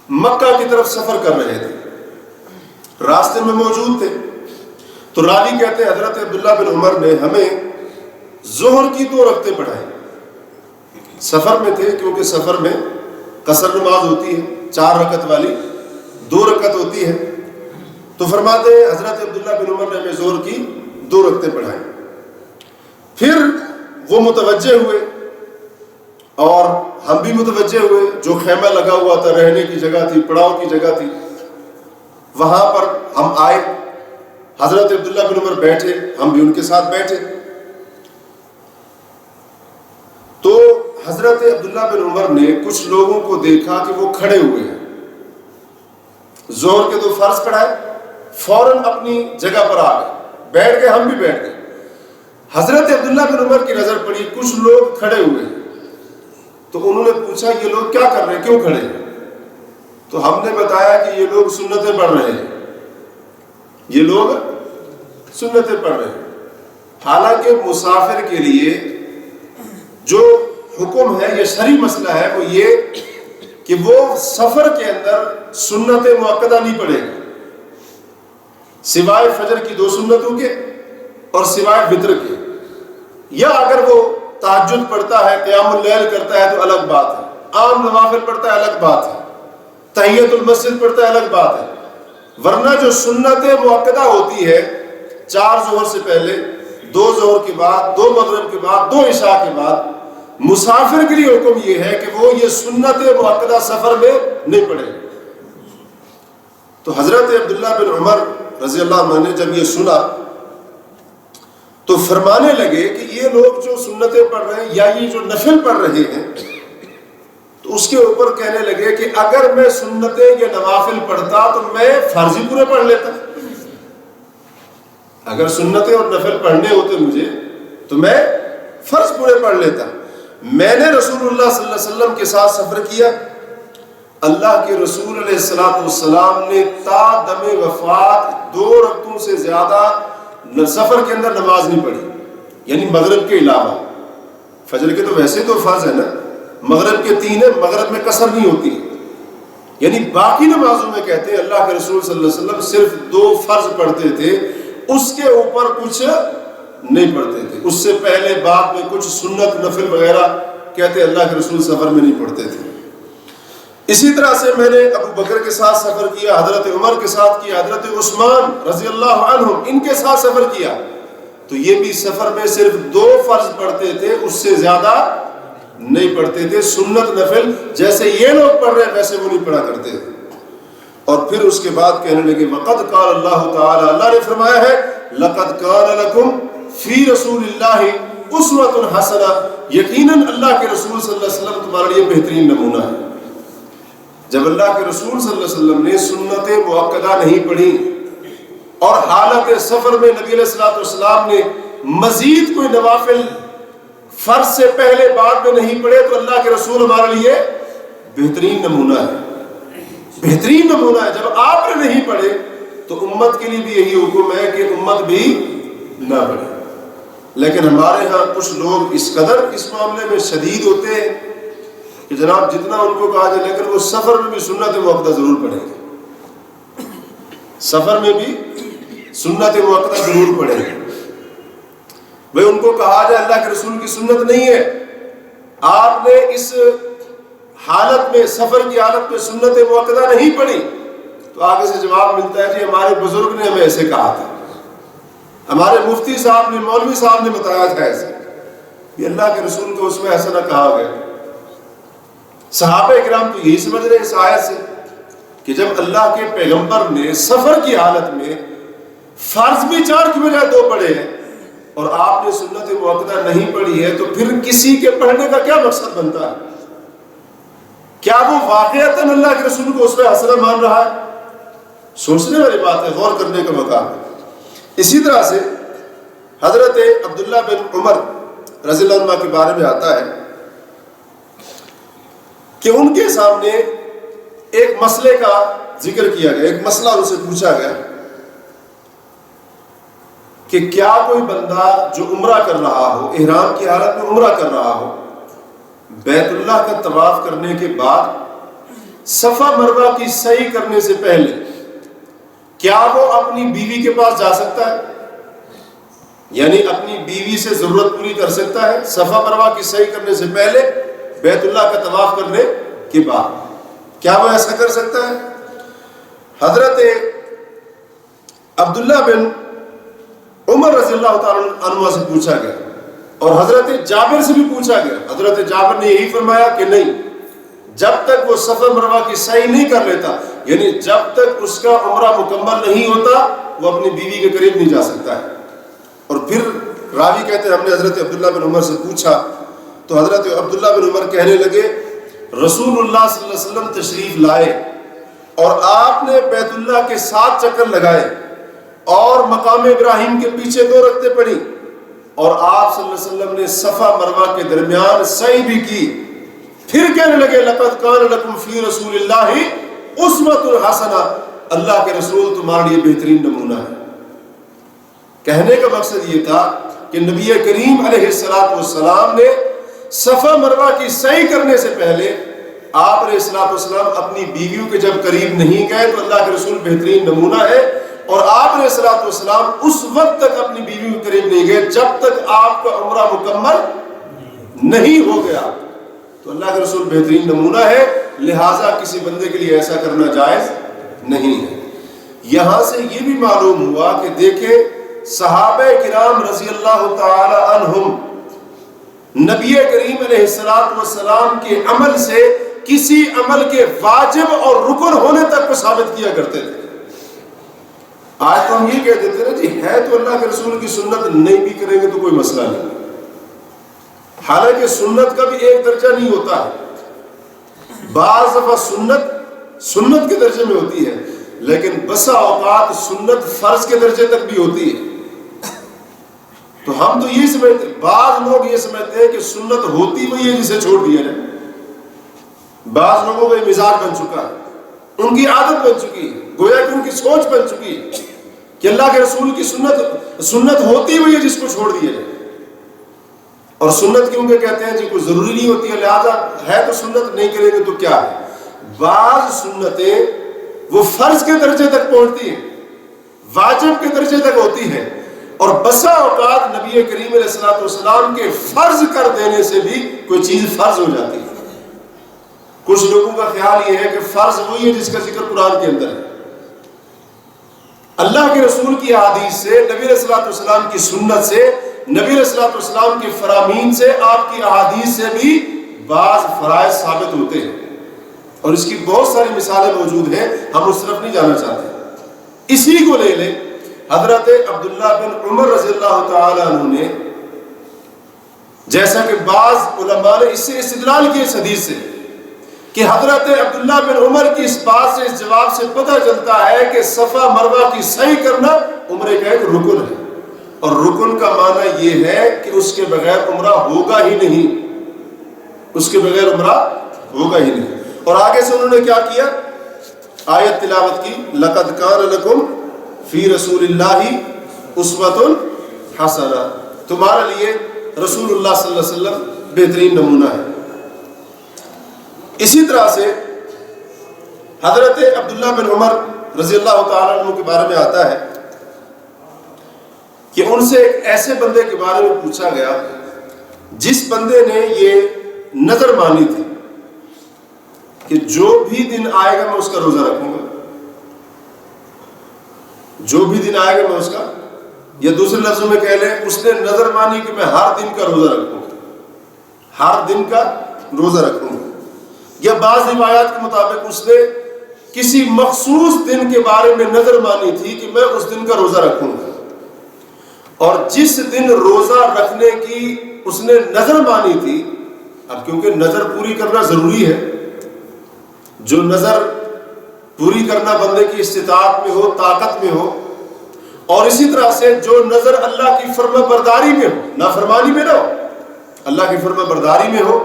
مکہ کی طرف سفر کر رہے تھے، راستے میں موجود تھے، تو راوی کہتے ہیں حضرت عبداللہ بن عمر نے ہمیں ظہر کی 2 رکعتیں پڑھائیں۔ سفر میں تھے، کیونکہ سفر میں قصر نماز ہوتی ہے، 4 رکعت والی 2 رکعت ہوتی ہے، تو فرماتے ہیں حضرت عبداللہ بن عمر نے ہمیں ظہر کی 2 رکعتیں پڑھائیں۔ پھر وہ متوجہ ہوئے اور ہم بھی متوجہ ہوئے، جو خیمہ لگا ہوا تھا، رہنے کی جگہ تھی، پڑاؤ کی جگہ تھی، وہاں پر ہم آئے، حضرت عبداللہ بن عمر بیٹھے، ہم بھی ان کے ساتھ بیٹھے، تو حضرت عبداللہ بن عمر نے کچھ لوگوں کو دیکھا کہ وہ کھڑے ہوئے ہیں، ظہر کے 2 فرض پڑھائے، فوراً اپنی جگہ پر آ گئے، بیٹھ گئے، ہم بھی بیٹھ گئے۔ حضرت عبداللہ بن عمر کی نظر پڑی، کچھ لوگ کھڑے ہوئے ہیں، تو انہوں نے پوچھا یہ لوگ کیا کر رہے ہیں، کیوں کھڑے ہیں؟ تو ہم نے بتایا کہ یہ لوگ سنتیں پڑھ رہے ہیں، یہ لوگ سنتیں پڑھ رہے ہیں۔ حالانکہ مسافر کے لیے جو حکم ہے، یہ شرعی مسئلہ ہے، وہ یہ کہ وہ سفر کے اندر سنت مؤکدہ نہیں پڑھے گا، سوائے فجر کی 2 سنتوں کے اور سوائے وتر کے، یا اگر وہ تہجد پڑھتا ہے، قیام اللیل کرتا ہے تو الگ بات ہے، عام نوافل پڑھتا ہے الگ بات ہے، تحیۃ المسجد پڑھتا ہے الگ بات ہے، ورنہ جو سنت مؤکدہ ہوتی ہے، 4 ظہر سے پہلے، 2 ظہر کے بعد، 2 مغرب کے بعد، 2 عشاء کے بعد، مسافر کے لیے حکم یہ ہے کہ وہ یہ سنت مؤکدہ سفر میں نہیں پڑھے۔ تو حضرت عبداللہ بن عمر رضی اللہ عنہ نے جب یہ سنا تو فرمانے لگے کہ یہ لوگ جو سنتیں پڑھ رہے ہیں یا یہ جو نفل پڑھ رہے ہیں، تو اس کے اوپر کہنے لگے کہ اگر میں سنتیں یا نوافل پڑھتا تو میں فرض ہی پورے پڑھ لیتا، اگر سنتیں اور نفل پڑھنے ہوتے مجھے تو میں فرض پورے پڑھ لیتا۔ میں نے رسول اللہ صلی اللہ علیہ وسلم کے ساتھ سفر کیا، اللہ کے رسول علیہ السلام نے تا دم وفات 2 رکعتوں سے زیادہ سفر کے اندر نماز نہیں پڑھی، یعنی مغرب کے علاوہ۔ فجر کے تو ویسے تو فرض ہے نا، مغرب کے 3 ہیں، مغرب میں قصر نہیں ہوتی، یعنی باقی نمازوں میں کہتے ہیں اللہ کے رسول صلی اللہ علیہ وسلم صرف 2 فرض پڑھتے تھے، اس کے اوپر کچھ نہیں پڑھتے تھے، اس سے پہلے بعد میں کچھ سنت نفل وغیرہ کہتے اللہ کے رسول سفر میں نہیں پڑھتے تھے۔ اسی طرح سے میں نے ابو بکر کے ساتھ سفر کیا، حضرت عمر کے ساتھ کیا، حضرت عثمان رضی اللہ عنہ ان کے ساتھ سفر کیا، تو یہ بھی سفر میں صرف 2 فرض پڑھتے تھے، اس سے زیادہ نہیں پڑھتے تھے، سنت نفل جیسے یہ لوگ پڑھ رہے ہیں ویسے وہ نہیں پڑھا کرتے تھے۔ اور پھر اس کے بعد کہنے لگے وَقَدْ قَالَ اللَّهُ تعالی، اللہ نے فرمایا ہے لَقَدْ كَانَ لَكُمْ فِي رَسُولِ اللَّهِ أُسْوَةٌ حَسَنَةٌ، یقیناً اللہ کے رسول صلی اللہ علیہ وسلم تمہارے لیے بہترین نمونہ ہے۔ جب اللہ کے رسول صلی اللہ علیہ وسلم نے سنت مؤکدہ نہیں پڑھی اور حالت سفر میں نبی علیہ الصلوۃ والسلام نے مزید کوئی نوافل فرض سے پہلے بعد میں نہیں پڑھے، تو اللہ کے رسول ہمارے لیے بہترین نمونہ ہے، بہترین نمونہ ہے۔ جب آپ نے نہیں پڑھے تو امت کے لیے بھی یہی حکم ہے کہ امت بھی نہ پڑھے۔ لیکن ہمارے ہاں کچھ لوگ اس قدر اس معاملے میں شدید ہوتے ہیں کہ جناب جتنا ان کو کہا جائے لیکن وہ سفر میں بھی سنت مؤکدہ ضرور پڑھیں گے، سفر میں بھی سنت مؤکدہ ضرور پڑھیں گے۔ بھئی ان کو کہا جائے اللہ کے رسول کی سنت نہیں ہے، آپ نے اس حالت میں سفر کی حالت میں سنت مؤکدہ نہیں پڑھی، تو آگے سے جواب ملتا ہے جی ہمارے بزرگ نے ہمیں ایسے کہا تھا، ہمارے مفتی صاحب نے، مولوی صاحب نے بتایا تھا ایسے، یہ اللہ کے رسول کو اس میں ایسا نہ کہا گیا۔ صحابہ اکرام تو یہی سمجھ رہے ہیں اس آیت سے کہ جب اللہ کے پیغمبر نے سفر کی حالت میں فرض بھی 4 کی بجائے 2 پڑھے ہیں اور آپ نے سنت مؤکدہ نہیں پڑھی ہے، تو پھر کسی کے پڑھنے کا کیا مقصد بنتا ہے؟ کیا وہ واقعتاً اللہ کے رسول کو اس میں حسنہ مان رہا ہے؟ سوچنے والی بات ہے، غور کرنے کا مقام ہے۔ اسی طرح سے حضرت عبداللہ بن عمر رضی اللہ عنہ کے بارے میں آتا ہے کہ ان کے سامنے ایک مسئلے کا ذکر کیا گیا، ایک مسئلہ ان سے پوچھا گیا کہ کیا کوئی بندہ جو عمرہ کر رہا ہو، احرام کی حالت میں عمرہ کر رہا ہو، بیت اللہ کا طواف کرنے کے بعد صفا مروہ کی سعی کرنے سے پہلے کیا وہ اپنی بیوی کے پاس جا سکتا ہے؟ یعنی اپنی بیوی سے ضرورت پوری کر سکتا ہے صفا مروہ کی سعی کرنے سے پہلے، بیت اللہ کا طواف کرنے کے بعد؟ کیا وہ ایسا کر سکتا ہے؟ حضرت عبداللہ بن عمر رضی اللہ تعالیٰ عنہ سے پوچھا گیا اور حضرت جابر سے بھی پوچھا گیا. حضرت جابر نے یہی فرمایا کہ نہیں، جب تک وہ صفا مروہ کی سعی نہیں کر لیتا، یعنی جب تک اس کا عمرہ مکمل نہیں ہوتا، وہ اپنی بیوی کے قریب نہیں جا سکتا ہے. اور پھر راوی کہتے ہیں ہم نے حضرت عبداللہ بن عمر سے پوچھا تو حضرت عبداللہ بن عمر کہنے لگے رسول اللہ صلی اللہ علیہ وسلم تشریف لائے اور آپ نے بیت اللہ کے 7 چکر لگائے اور مقام ابراہیم کے پیچھے 2 رکعتیں پڑھی اور آپ صلی اللہ علیہ وسلم نے صفا مروہ کے درمیان سعی بھی کی. پھر کہنے لگے لقد کان لکم فی رسول اللہ اسوۃ حسنہ، اللہ کے رسول تمہارے لیے بہترین نمونہ ہے. کہنے کا مقصد یہ تھا کہ نبی کریم علیہ السلام نے صفا مروہ کی سعی کرنے سے پہلے آپ علیہ السلام اپنی بیویوں کے جب قریب نہیں گئے تو اللہ کے رسول بہترین نمونہ ہے، اور آپ علیہ السلام اس وقت تک اپنی بیویوں کے قریب نہیں گئے جب تک آپ کا عمرہ مکمل نہیں ہو گیا. تو اللہ کے رسول بہترین نمونہ ہے، لہٰذا کسی بندے کے لیے ایسا کرنا جائز نہیں ہے. یہاں سے یہ بھی معلوم ہوا کہ دیکھیں صحابہ کرام رضی اللہ تعالی عنہم نبی کریم علیہ السلام کے عمل سے کسی عمل کے واجب اور رکن ہونے تک کو ثابت کیا کرتے تھے. آج تو ہم یہ کہہ دیتے نا جی ہے تو اللہ کے رسول کی سنت، نہیں بھی کریں گے تو کوئی مسئلہ نہیں. حالانکہ سنت کا بھی ایک درجہ نہیں ہوتا ہے. بعض دفعہ سنت کے درجے میں ہوتی ہے، لیکن بسا اوقات سنت فرض کے درجے تک بھی ہوتی ہے. تو ہم تو یہ سمجھتے، بعض لوگ یہ سمجھتے ہیں کہ سنت ہوتی وہی ہے جسے چھوڑ دیا جائے. بعض لوگوں کا مزاج بن چکا ہے، ان کی عادت بن چکی ہے، گویا کہ ان کی سوچ بن چکی ہے کہ اللہ کے رسول کی سنت ہوتی وہی ہے جس کو چھوڑ دیا جائے. اور سنت کیونکہ کہتے ہیں جی کوئی ضروری نہیں ہوتی ہے، لہذا ہے تو سنت، نہیں کریں گے تو کیا ہے. بعض سنتیں وہ فرض کے درجے تک پہنچتی ہیں، واجب کے درجے تک ہوتی ہے، اور بسا اوقات نبی کریم علیہ السلام کے فرض کر دینے سے بھی کوئی چیز فرض ہو جاتی ہے. کچھ لوگوں کا خیال یہ ہے کہ فرض وہی ہے جس کا ذکر قرآن کے اندر ہے. اللہ کے رسول کی احادیث سے، نبی علیہ السلام کی سنت سے، نبی علیہ السلام کے فرامین سے، آپ کی احادیث سے بھی بعض فرائض ثابت ہوتے ہیں، اور اس کی بہت ساری مثالیں موجود ہیں، ہم اس طرف نہیں جانا چاہتے. اسی کو لے لیں، حضرت عبداللہ بن عمر رضی اللہ تعالی عنہ نے، جیسا کہ بعض علماء نے اس سے استدلال کی اس حدیث سے کہ حضرت عبداللہ بن عمر کی اس بات سے، اس جواب سے پتہ چلتا ہے کہ صفا مروہ کی سعی کرنا عمرے کا ایک رکن ہے، اور رکن کا معنی یہ ہے کہ اس کے بغیر عمرہ ہوگا ہی نہیں، اس کے بغیر عمرہ ہوگا ہی نہیں. اور آگے سے انہوں نے کیا کیا؟ آیت تلاوت کی، لقد کان لکم فی رسول اللہ اسوۃ حسنہ، تمہارے لیے رسول اللہ صلی اللہ علیہ وسلم بہترین نمونہ ہے. اسی طرح سے حضرت عبداللہ بن عمر رضی اللہ تعالیٰ عنہ کے بارے میں آتا ہے کہ ان سے ایک ایسے بندے کے بارے میں پوچھا گیا جس بندے نے یہ نظر مانی تھی کہ جو بھی دن آئے گا میں اس کا روزہ رکھوں گا، جو بھی دن آئے گا میں اس کا، یا دوسرے لفظوں میں کہہ لیں اس نے نظر مانی کہ میں ہر دن کا روزہ رکھوں گا، ہر دن کا روزہ رکھوں گا. یا بعض روایات کے مطابق اس نے کسی مخصوص دن کے بارے میں نظر مانی تھی کہ میں اس دن کا روزہ رکھوں گا. اور جس دن روزہ رکھنے کی اس نے نظر مانی تھی، اب کیونکہ نظر پوری کرنا ضروری ہے، جو نظر پوری کرنا بندے کی استطاعت میں ہو، طاقت میں ہو، اور اسی طرح سے جو نظر اللہ کی فرما برداری میں ہو، نافرمانی میں نہ ہو، اللہ کی فرما برداری میں ہو،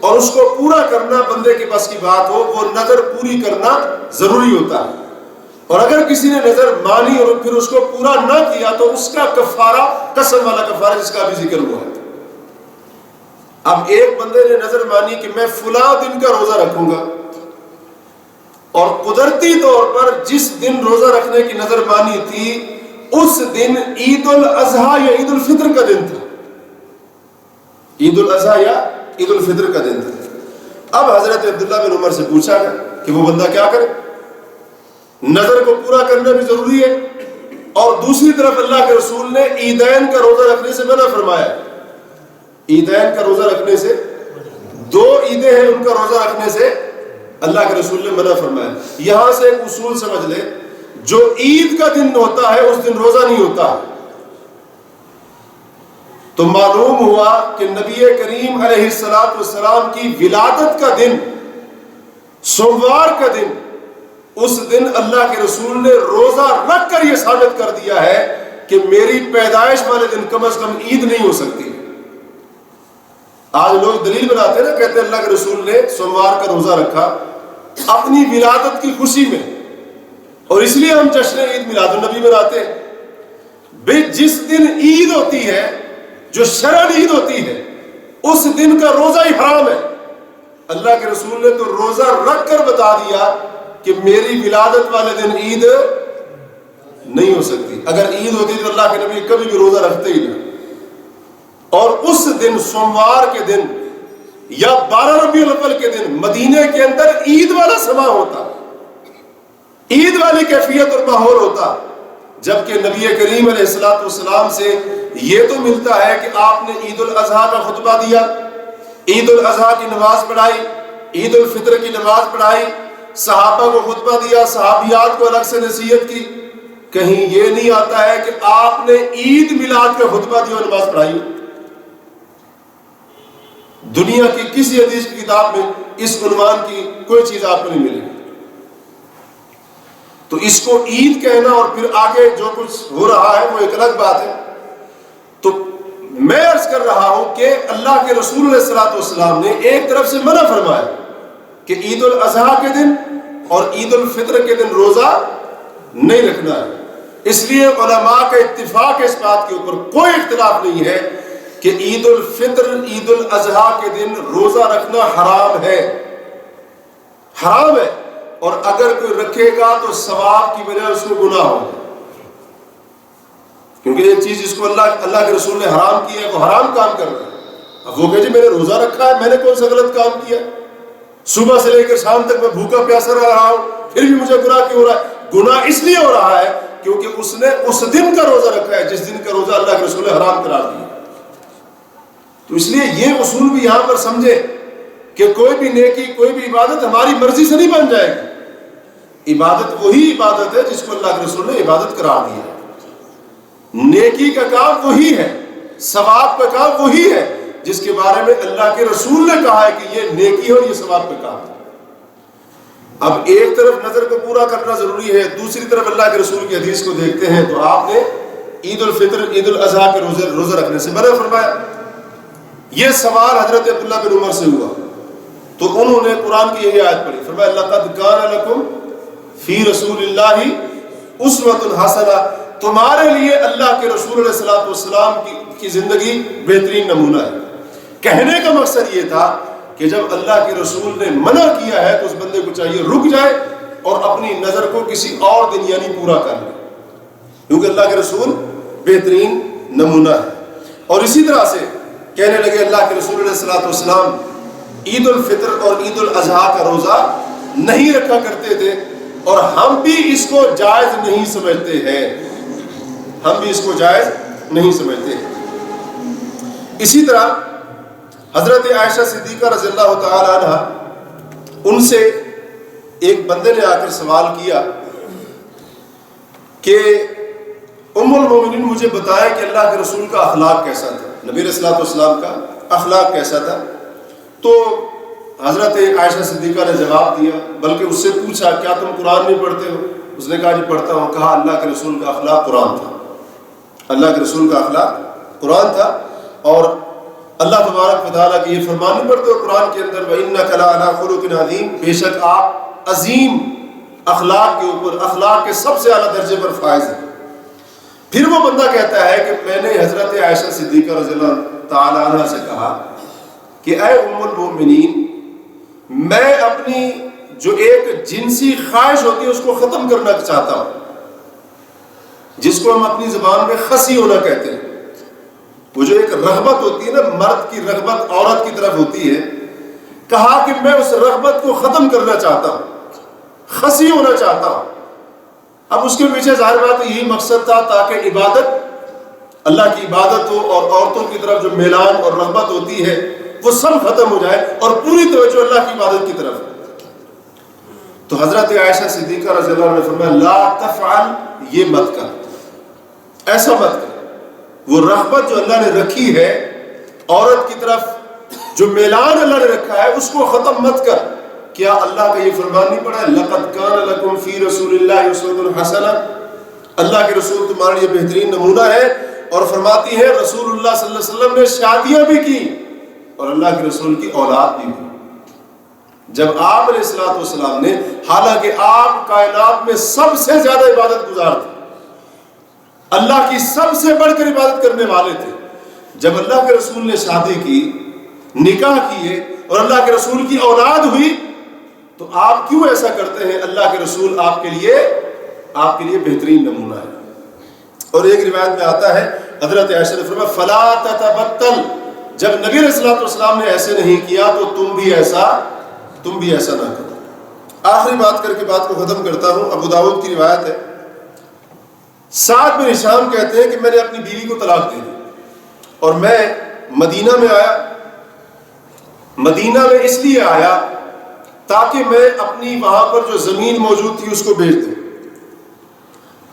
اور اس کو پورا کرنا بندے کے بس کی بات ہو، وہ نظر پوری کرنا ضروری ہوتا ہے. اور اگر کسی نے نظر مانی اور پھر اس کو پورا نہ کیا تو اس کا کفارہ قسم والا کفارہ جس کا بھی ذکر ہوا ہے۔ اب ایک بندے نے نظر مانی کہ میں فلاں دن کا روزہ رکھوں گا، اور قدرتی طور پر جس دن روزہ رکھنے کی نظر مانی تھی اس دن عید الاضحیٰ یا عید الفطر کا دن تھا، عید الاضحیٰ یا عید الفطر کا دن تھا۔ اب حضرت عبداللہ بن عمر سے پوچھا گیا کہ وہ بندہ کیا کرے؟ نظر کو پورا کرنا بھی ضروری ہے، اور دوسری طرف اللہ کے رسول نے عیدین کا روزہ رکھنے سے منع فرمایا۔ عیدین کا روزہ رکھنے سے، دو عیدیں ہیں ان کا روزہ رکھنے سے اللہ کے رسول نے منع فرمایا۔ یہاں سے ایک اصول سمجھ لے، جو عید کا دن ہوتا ہے اس دن روزہ نہیں ہوتا۔ تو معلوم ہوا کہ نبی کریم علیہ السلام کی ولادت کا دن، سوموار کا دن، اس دن اللہ کے رسول نے روزہ رکھ کر یہ ثابت کر دیا ہے کہ میری پیدائش والے دن کم از کم عید نہیں ہو سکتی۔ آج لوگ دلیل بناتے ہیں نا، کہتے ہیں اللہ کے رسول نے سوموار کا روزہ رکھا اپنی ولادت کی خوشی میں، اور اس لیے ہم جشن عید میلاد النبی مناتے ہیں۔ بھئی جس دن عید ہوتی ہے، جو شرعاً عید ہوتی ہے، اس دن کا روزہ ہی حرام ہے۔ اللہ کے رسول نے تو روزہ رکھ کر بتا دیا کہ میری ولادت والے دن عید نہیں ہو سکتی۔ اگر عید ہوتی تو اللہ کے نبی کبھی بھی روزہ رکھتے ہی نہیں۔ اور اس دن سوموار کے دن یا 12 ربیع الاول کے دن مدینے کے اندر عید والا سما ہوتا، عید والی کیفیت اور ماحول ہوتا، جبکہ نبی کریم علیہ السلام سے یہ تو ملتا ہے کہ آپ نے عید الاضحیٰ کا خطبہ دیا، عید الاضحیٰ کی نماز پڑھائی، عید الفطر کی نماز پڑھائی، صحابہ کو خطبہ دیا، صحابیات کو الگ سے نصیحت کی۔ کہیں یہ نہیں آتا ہے کہ آپ نے عید میلاد کا خطبہ دیا اور نماز پڑھائی۔ دنیا کی کسی حدیث کی کتاب میں اس عنوان کی کوئی چیز آپ کو نہیں ملے گی۔ تو اس کو عید کہنا اور پھر آگے جو کچھ ہو رہا ہے وہ ایک الگ بات ہے۔ تو میں عرض کر رہا ہوں کہ اللہ کے رسول علیہ السلام نے ایک طرف سے منع فرمایا کہ عید الاضحیٰ کے دن اور عید الفطر کے دن روزہ نہیں رکھنا ہے۔ اس لیے علماء کا اتفاق ہے اس بات کے اوپر، کوئی اختلاف نہیں ہے کہ عید الفطر، عید الاضحیٰ کے دن روزہ رکھنا حرام ہے، حرام ہے، اور اگر کوئی رکھے گا تو ثواب کی بجائے اس کو گناہ ہوگا، کیونکہ ایک چیز جس کو اللہ کے رسول نے حرام کیا ہے وہ حرام کام کر رہا ہے۔ اب وہ کہ جی میں نے روزہ رکھا ہے، میں نے کون سا غلط کام کیا؟ صبح سے لے کر شام تک میں بھوکا پیاسا رہ رہا ہوں، پھر بھی مجھے گناہ کیوں ہو رہا ہے؟ گناہ اس لیے ہو رہا ہے کیونکہ اس نے اس دن کا روزہ رکھا ہے جس دن کا روزہ اللہ کے رسول نے حرام قرار دیا۔ تو اس لیے یہ اصول بھی یہاں پر سمجھے کہ کوئی بھی نیکی، کوئی بھی عبادت ہماری مرضی سے نہیں بن جائے گی۔ عبادت وہی عبادت ہے جس کو اللہ کے رسول نے عبادت قرار دیا ہے۔ نیکی کا کام وہی ہے، ثواب کا کام وہی ہے جس کے بارے میں اللہ کے رسول نے کہا ہے کہ یہ نیکی ہے اور یہ ثواب کا کام ہے۔ اب ایک طرف نظر کو پورا کرنا ضروری ہے، دوسری طرف اللہ کے رسول کی حدیث کو دیکھتے ہیں تو آپ نے عید الفطر، عید الاضحیٰ کے روزہ رکھنے سے منع فرمایا۔ یہ سوال حضرت عبداللہ بن عمر سے ہوا تو انہوں نے قرآن کی یہی آیت پڑھی، فرمایا لَقَدْ كَانَ لَكُمْ فِي رَسُولِ اللَّهِ أُسْوَةٌ حَسَنَةٌ، تمہارے لیے اللہ کے رسول علیہ السلام کی زندگی بہترین نمونہ ہے۔ کہنے کا مقصد یہ تھا کہ جب اللہ کے رسول نے منع کیا ہے تو اس بندے کو چاہیے رک جائے اور اپنی نظر کو کسی اور دن یعنی پورا کر لے، کیونکہ اللہ کے رسول بہترین نمونہ ہے۔ اور اسی طرح سے کہنے لگے اللہ کے رسول علیہ السلام عید الفطر اور عید الاضحیٰ کا روزہ نہیں رکھا کرتے تھے، اور ہم بھی اس کو جائز نہیں سمجھتے ہیں، ہم بھی اس کو جائز نہیں سمجھتے ہیں۔ اسی طرح حضرت عائشہ صدیقہ رضی اللہ تعالی عنہ، ان سے ایک بندے نے آ کر سوال کیا کہ ام المومنین مجھے بتائے کہ اللہ کے رسول کا اخلاق کیسا تھا، نبی علیہ السلام کا اخلاق کیسا تھا؟ تو حضرت عائشہ صدیقہ نے جواب دیا، بلکہ اس سے پوچھا کیا تم قرآن نہیں پڑھتے ہو؟ اس نے کہا جی پڑھتا ہوں۔ کہا اللہ کے رسول کا اخلاق قرآن تھا، اللہ کے رسول کا اخلاق قرآن تھا، اور اللہ تبارک و تعالیٰ کی یہ فرمان نہیں پڑھتے ہو قرآن کے اندر وَإِنَّكَ لَعَلَىٰ خُلُقٍ عَظِيمٍ، بے شک آپ عظیم اخلاق کے اوپر، اخلاق کے سب سے اعلیٰ درجے پر فائز ہے۔ پھر وہ بندہ کہتا ہے کہ میں نے حضرت عائشہ صدیقہ رضی اللہ تعالیٰ عنہ سے کہا کہ اے ام المؤمنین، میں اپنی جو ایک جنسی خواہش ہوتی ہے اس کو ختم کرنا چاہتا ہوں، جس کو ہم اپنی زبان میں خسی ہونا کہتے ہیں۔ وہ جو ایک رغبت ہوتی ہے نا، مرد کی رغبت عورت کی طرف ہوتی ہے، کہا کہ میں اس رغبت کو ختم کرنا چاہتا ہوں، خسی ہونا چاہتا ہوں۔ اب اس کے پیچھے ظاہر بات یہی مقصد تھا تاکہ عبادت، اللہ کی عبادت ہو، اور عورتوں کی طرف جو میلان اور رغبت ہوتی ہے وہ سب ختم ہو جائے اور پوری توجہ اللہ کی عبادت کی طرف۔ تو حضرت عائشہ صدیقہ رضی اللہ عنہ نے فرمایا لا تفعل، یہ مت کر، ایسا مت کر۔ وہ رغبت جو اللہ نے رکھی ہے عورت کی طرف، جو میلان اللہ نے رکھا ہے، اس کو ختم مت کر۔ کیا اللہ کا یہ فرمان نہیں پڑا ہے لَقَدْ كَانَ لَكُمْ فِي رَسُولِ اللَّهِ أُسْوَةٌ حَسَنَةٌ، اللہ کے رسول تمہارے لیے بہترین نمونہ ہے۔ اور فرماتی ہے رسول اللہ صلی اللہ علیہ وسلم نے شادیاں بھی کی اور اللہ کے رسول کی اولاد بھی ہوئی۔ جب آپ علیہ الصلوۃ والسلام نے، حالانکہ آپ کائنات میں سب سے زیادہ عبادت گزار تھے، اللہ کی سب سے بڑھ کر عبادت کرنے والے تھے، جب اللہ کے رسول نے شادی کی، نکاح کیے اور اللہ کے رسول کی اولاد ہوئی، تو آپ کیوں ایسا کرتے ہیں؟ اللہ کے رسول آپ کے لیے بہترین نمونہ ہے۔ اور ایک روایت میں آتا ہے حضرت عائشہ نے فرمایا فلا تتبتل، جب نبی علیہ الصلوۃ والسلام نے ایسے نہیں کیا تو تم بھی ایسا نہ کرو۔ آخری بات کر کے بات کو ختم کرتا ہوں۔ ابو داؤد کی روایت ہے، سعد بن ہشام کہتے ہیں کہ میں نے اپنی بیوی کو طلاق دے دی اور میں مدینہ میں آیا۔ مدینہ میں اس لیے آیا تاکہ میں اپنی وہاں پر جو زمین موجود تھی اس کو بیچ دوں۔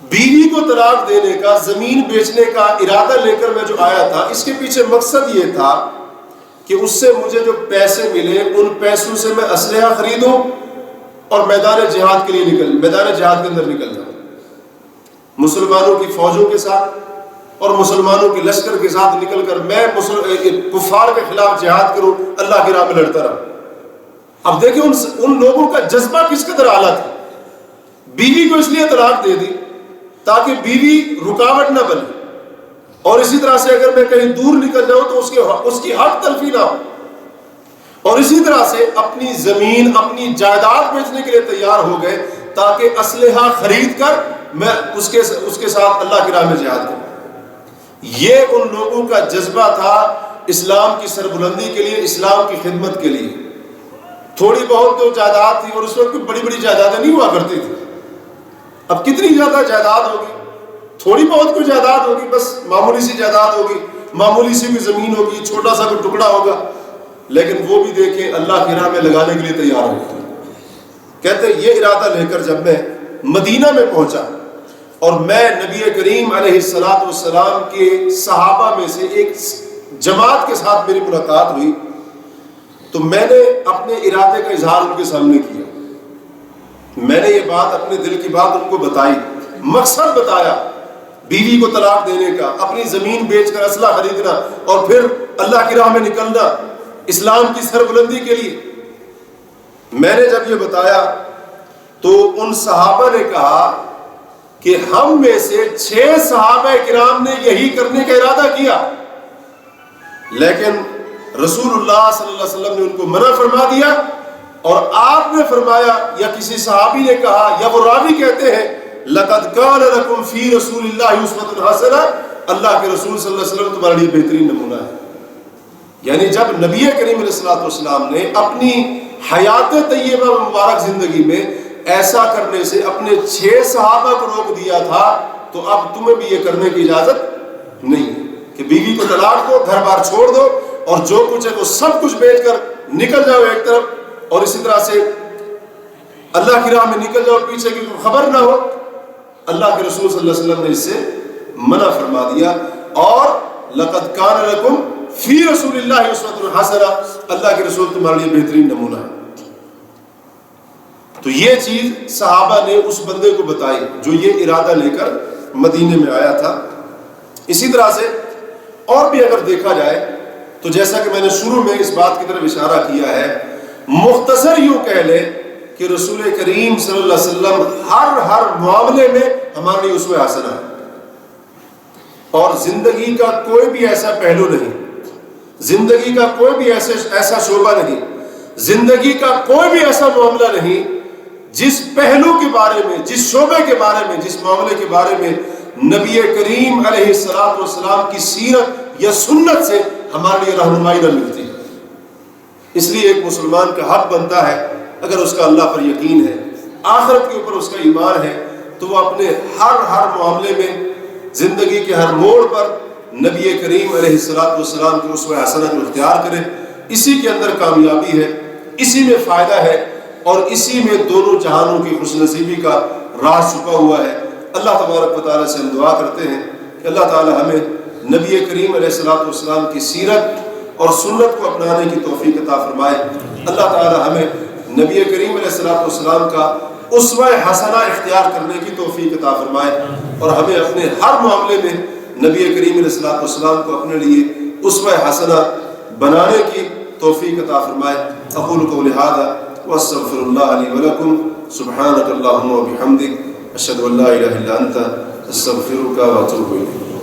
بیوی کو طلاق دینے کا، زمین بیچنے کا ارادہ لے کر میں جو آیا تھا، اس کے پیچھے مقصد یہ تھا کہ اس سے مجھے جو پیسے ملے ان پیسوں سے میں اسلحہ خریدوں اور میدان جہاد کے اندر نکل جاؤں، مسلمانوں کی فوجوں کے ساتھ اور مسلمانوں کے لشکر کے ساتھ نکل کر میں کفار کے خلاف جہاد کروں، اللہ کی راہ میں لڑتا رہا۔ اب دیکھیں ان لوگوں کا جذبہ کس قدر اعلیٰ تھا۔ بیوی کو اس لیے طلاق دے دی تاکہ بیوی رکاوٹ نہ بنے، اور اسی طرح سے اگر میں کہیں دور نکل جاؤں تو اس کی حق تلفی نہ ہو، اور اسی طرح سے اپنی زمین، اپنی جائیداد بیچنے کے لیے تیار ہو گئے تاکہ اسلحہ خرید کر میں اس کے ساتھ اللہ کی راہ میں جہاد کروں۔ یہ ان لوگوں کا جذبہ تھا اسلام کی سربلندی کے لیے، اسلام کی خدمت کے لیے۔ تھوڑی بہت جو جائیداد تھی، اور اس وقت کوئی بڑی بڑی جائیدادیں نہیں ہوا کرتی تھی، اب کتنی زیادہ جائیداد ہوگی؟ تھوڑی بہت کوئی جائیداد ہوگی، بس معمولی سی جائیداد ہوگی، معمولی سی کوئی زمین ہوگی، چھوٹا سا کوئی ٹکڑا ہوگا، لیکن وہ بھی دیکھیں اللہ کی راہ میں لگانے کے لیے تیار ہو گئے۔ کہتے ہیں یہ ارادہ لے کر جب میں مدینہ میں پہنچا اور میں نبی کریم علیہ الصلوۃ والسلام کے صحابہ میں سے ایک جماعت کے ساتھ میری ملاقات ہوئی، تو میں نے اپنے ارادے کا اظہار ان کے سامنے کیا۔ میں نے یہ بات، اپنے دل کی بات ان کو بتائی، مقصد بتایا بیوی کو طلاق دینے کا، اپنی زمین بیچ کر اسلحہ خریدنا اور پھر اللہ کی راہ میں نکلنا اسلام کی سربلندی کے لیے۔ میں نے جب یہ بتایا تو ان صحابہ نے کہا کہ ہم میں سے 6 صحابہ کرام نے یہی کرنے کا ارادہ کیا، لیکن رسول اللہ صلی اللہ علیہ وسلم نے ان کو منع فرما دیا، اور آپ نے فرمایا، یا کسی صحابی نے کہا، یا وہ راوی کہتے ہیں لَقَدْ كَانَ لَكُمْ فِي رَسُولِ اللَّهِ أُسْوَةٌ حَسَنَةٌ، اللہ کے رسول صلی اللہ علیہ وسلم تمہارے لیے بہترین نمونہ ہے۔ یعنی جب نبی کریم علیہ الصلوۃ والسلام نے اپنی حیات طیبہ مبارک زندگی میں ایسا کرنے سے اپنے 6 صحابہ کو روک دیا تھا، تو اب تمہیں بھی یہ کرنے کی اجازت نہیں ہے کہ بیوی کو طلاق دو، گھر بار چھوڑ دو، اور جو کچھ ہے وہ سب کچھ بیچ کر نکل جاؤ ایک طرف، اور اسی طرح سے اللہ کی راہ میں نکل جاؤ، پیچھے کی کوئی خبر نہ ہو۔ اللہ کے رسول صلی اللہ علیہ وسلم نے اس سے منع فرما دیا، اور لَقَدْ كَانَ لَكُمْ فِي رَسُولِ اللَّهِ أُسْوَةٌ حَسَنَةٌ، اللہ کے رسول تمہارے لیے بہترین نمونہ ہے۔ تو یہ چیز صحابہ نے اس بندے کو بتائی جو یہ ارادہ لے کر مدینے میں آیا تھا۔ اسی طرح سے اور بھی اگر دیکھا جائے تو جیسا کہ میں نے شروع میں اس بات کی طرف اشارہ کیا ہے، مختصر یوں کہہ لیں کہ رسول کریم صلی اللہ علیہ وسلم ہر معاملے میں ہمارے لیے اسوہ حسنہ ہے، اور زندگی کا کوئی بھی ایسا پہلو نہیں، زندگی کا کوئی بھی ایسا شعبہ نہیں، زندگی کا کوئی بھی ایسا معاملہ نہیں جس پہلو کے بارے میں، جس شعبے کے بارے میں، جس معاملے کے بارے میں نبی کریم علیہ السلام کی سیرت یا سنت سے ہمارے لیے رہنمائی نہ ملتی۔ اس لیے ایک مسلمان کا حق بنتا ہے، اگر اس کا اللہ پر یقین ہے، آخرت کے اوپر اس کا ایمان ہے، تو وہ اپنے ہر معاملے میں، زندگی کے ہر موڑ پر نبی کریم علیہ السلام کے اسوہ حسنہ کو اختیار کرے۔ اسی کے اندر کامیابی ہے، اسی میں فائدہ ہے، اور اسی میں دونوں جہانوں کی خوش نصیبی کا راز چھپا ہوا ہے۔ اللہ تبارک و تعالیٰ سے ہم دعا کرتے ہیں کہ اللہ تعالیٰ ہمیں نبی کریم علیہ السلام کی سیرت اور سنت کو اپنانے کی توفیق عطا فرمائے۔ اللہ تعالیٰ ہمیں نبی کریم علیہ السلام کا اسوہ حسنہ اختیار کرنے کی توفیق عطا فرمائے، اور ہمیں اپنے ہر معاملے میں نبی کریم علیہ السلام کو اپنے لیے اسوہ حسنہ بنانے کی توفیق عطا فرمائے۔ اقول قولی ھذا واستغفر اللہ لی ولکم، سبحانک اللہم وبحمدک، اشہد ان لا الہ الا انت، استغفرک واتوب الیک۔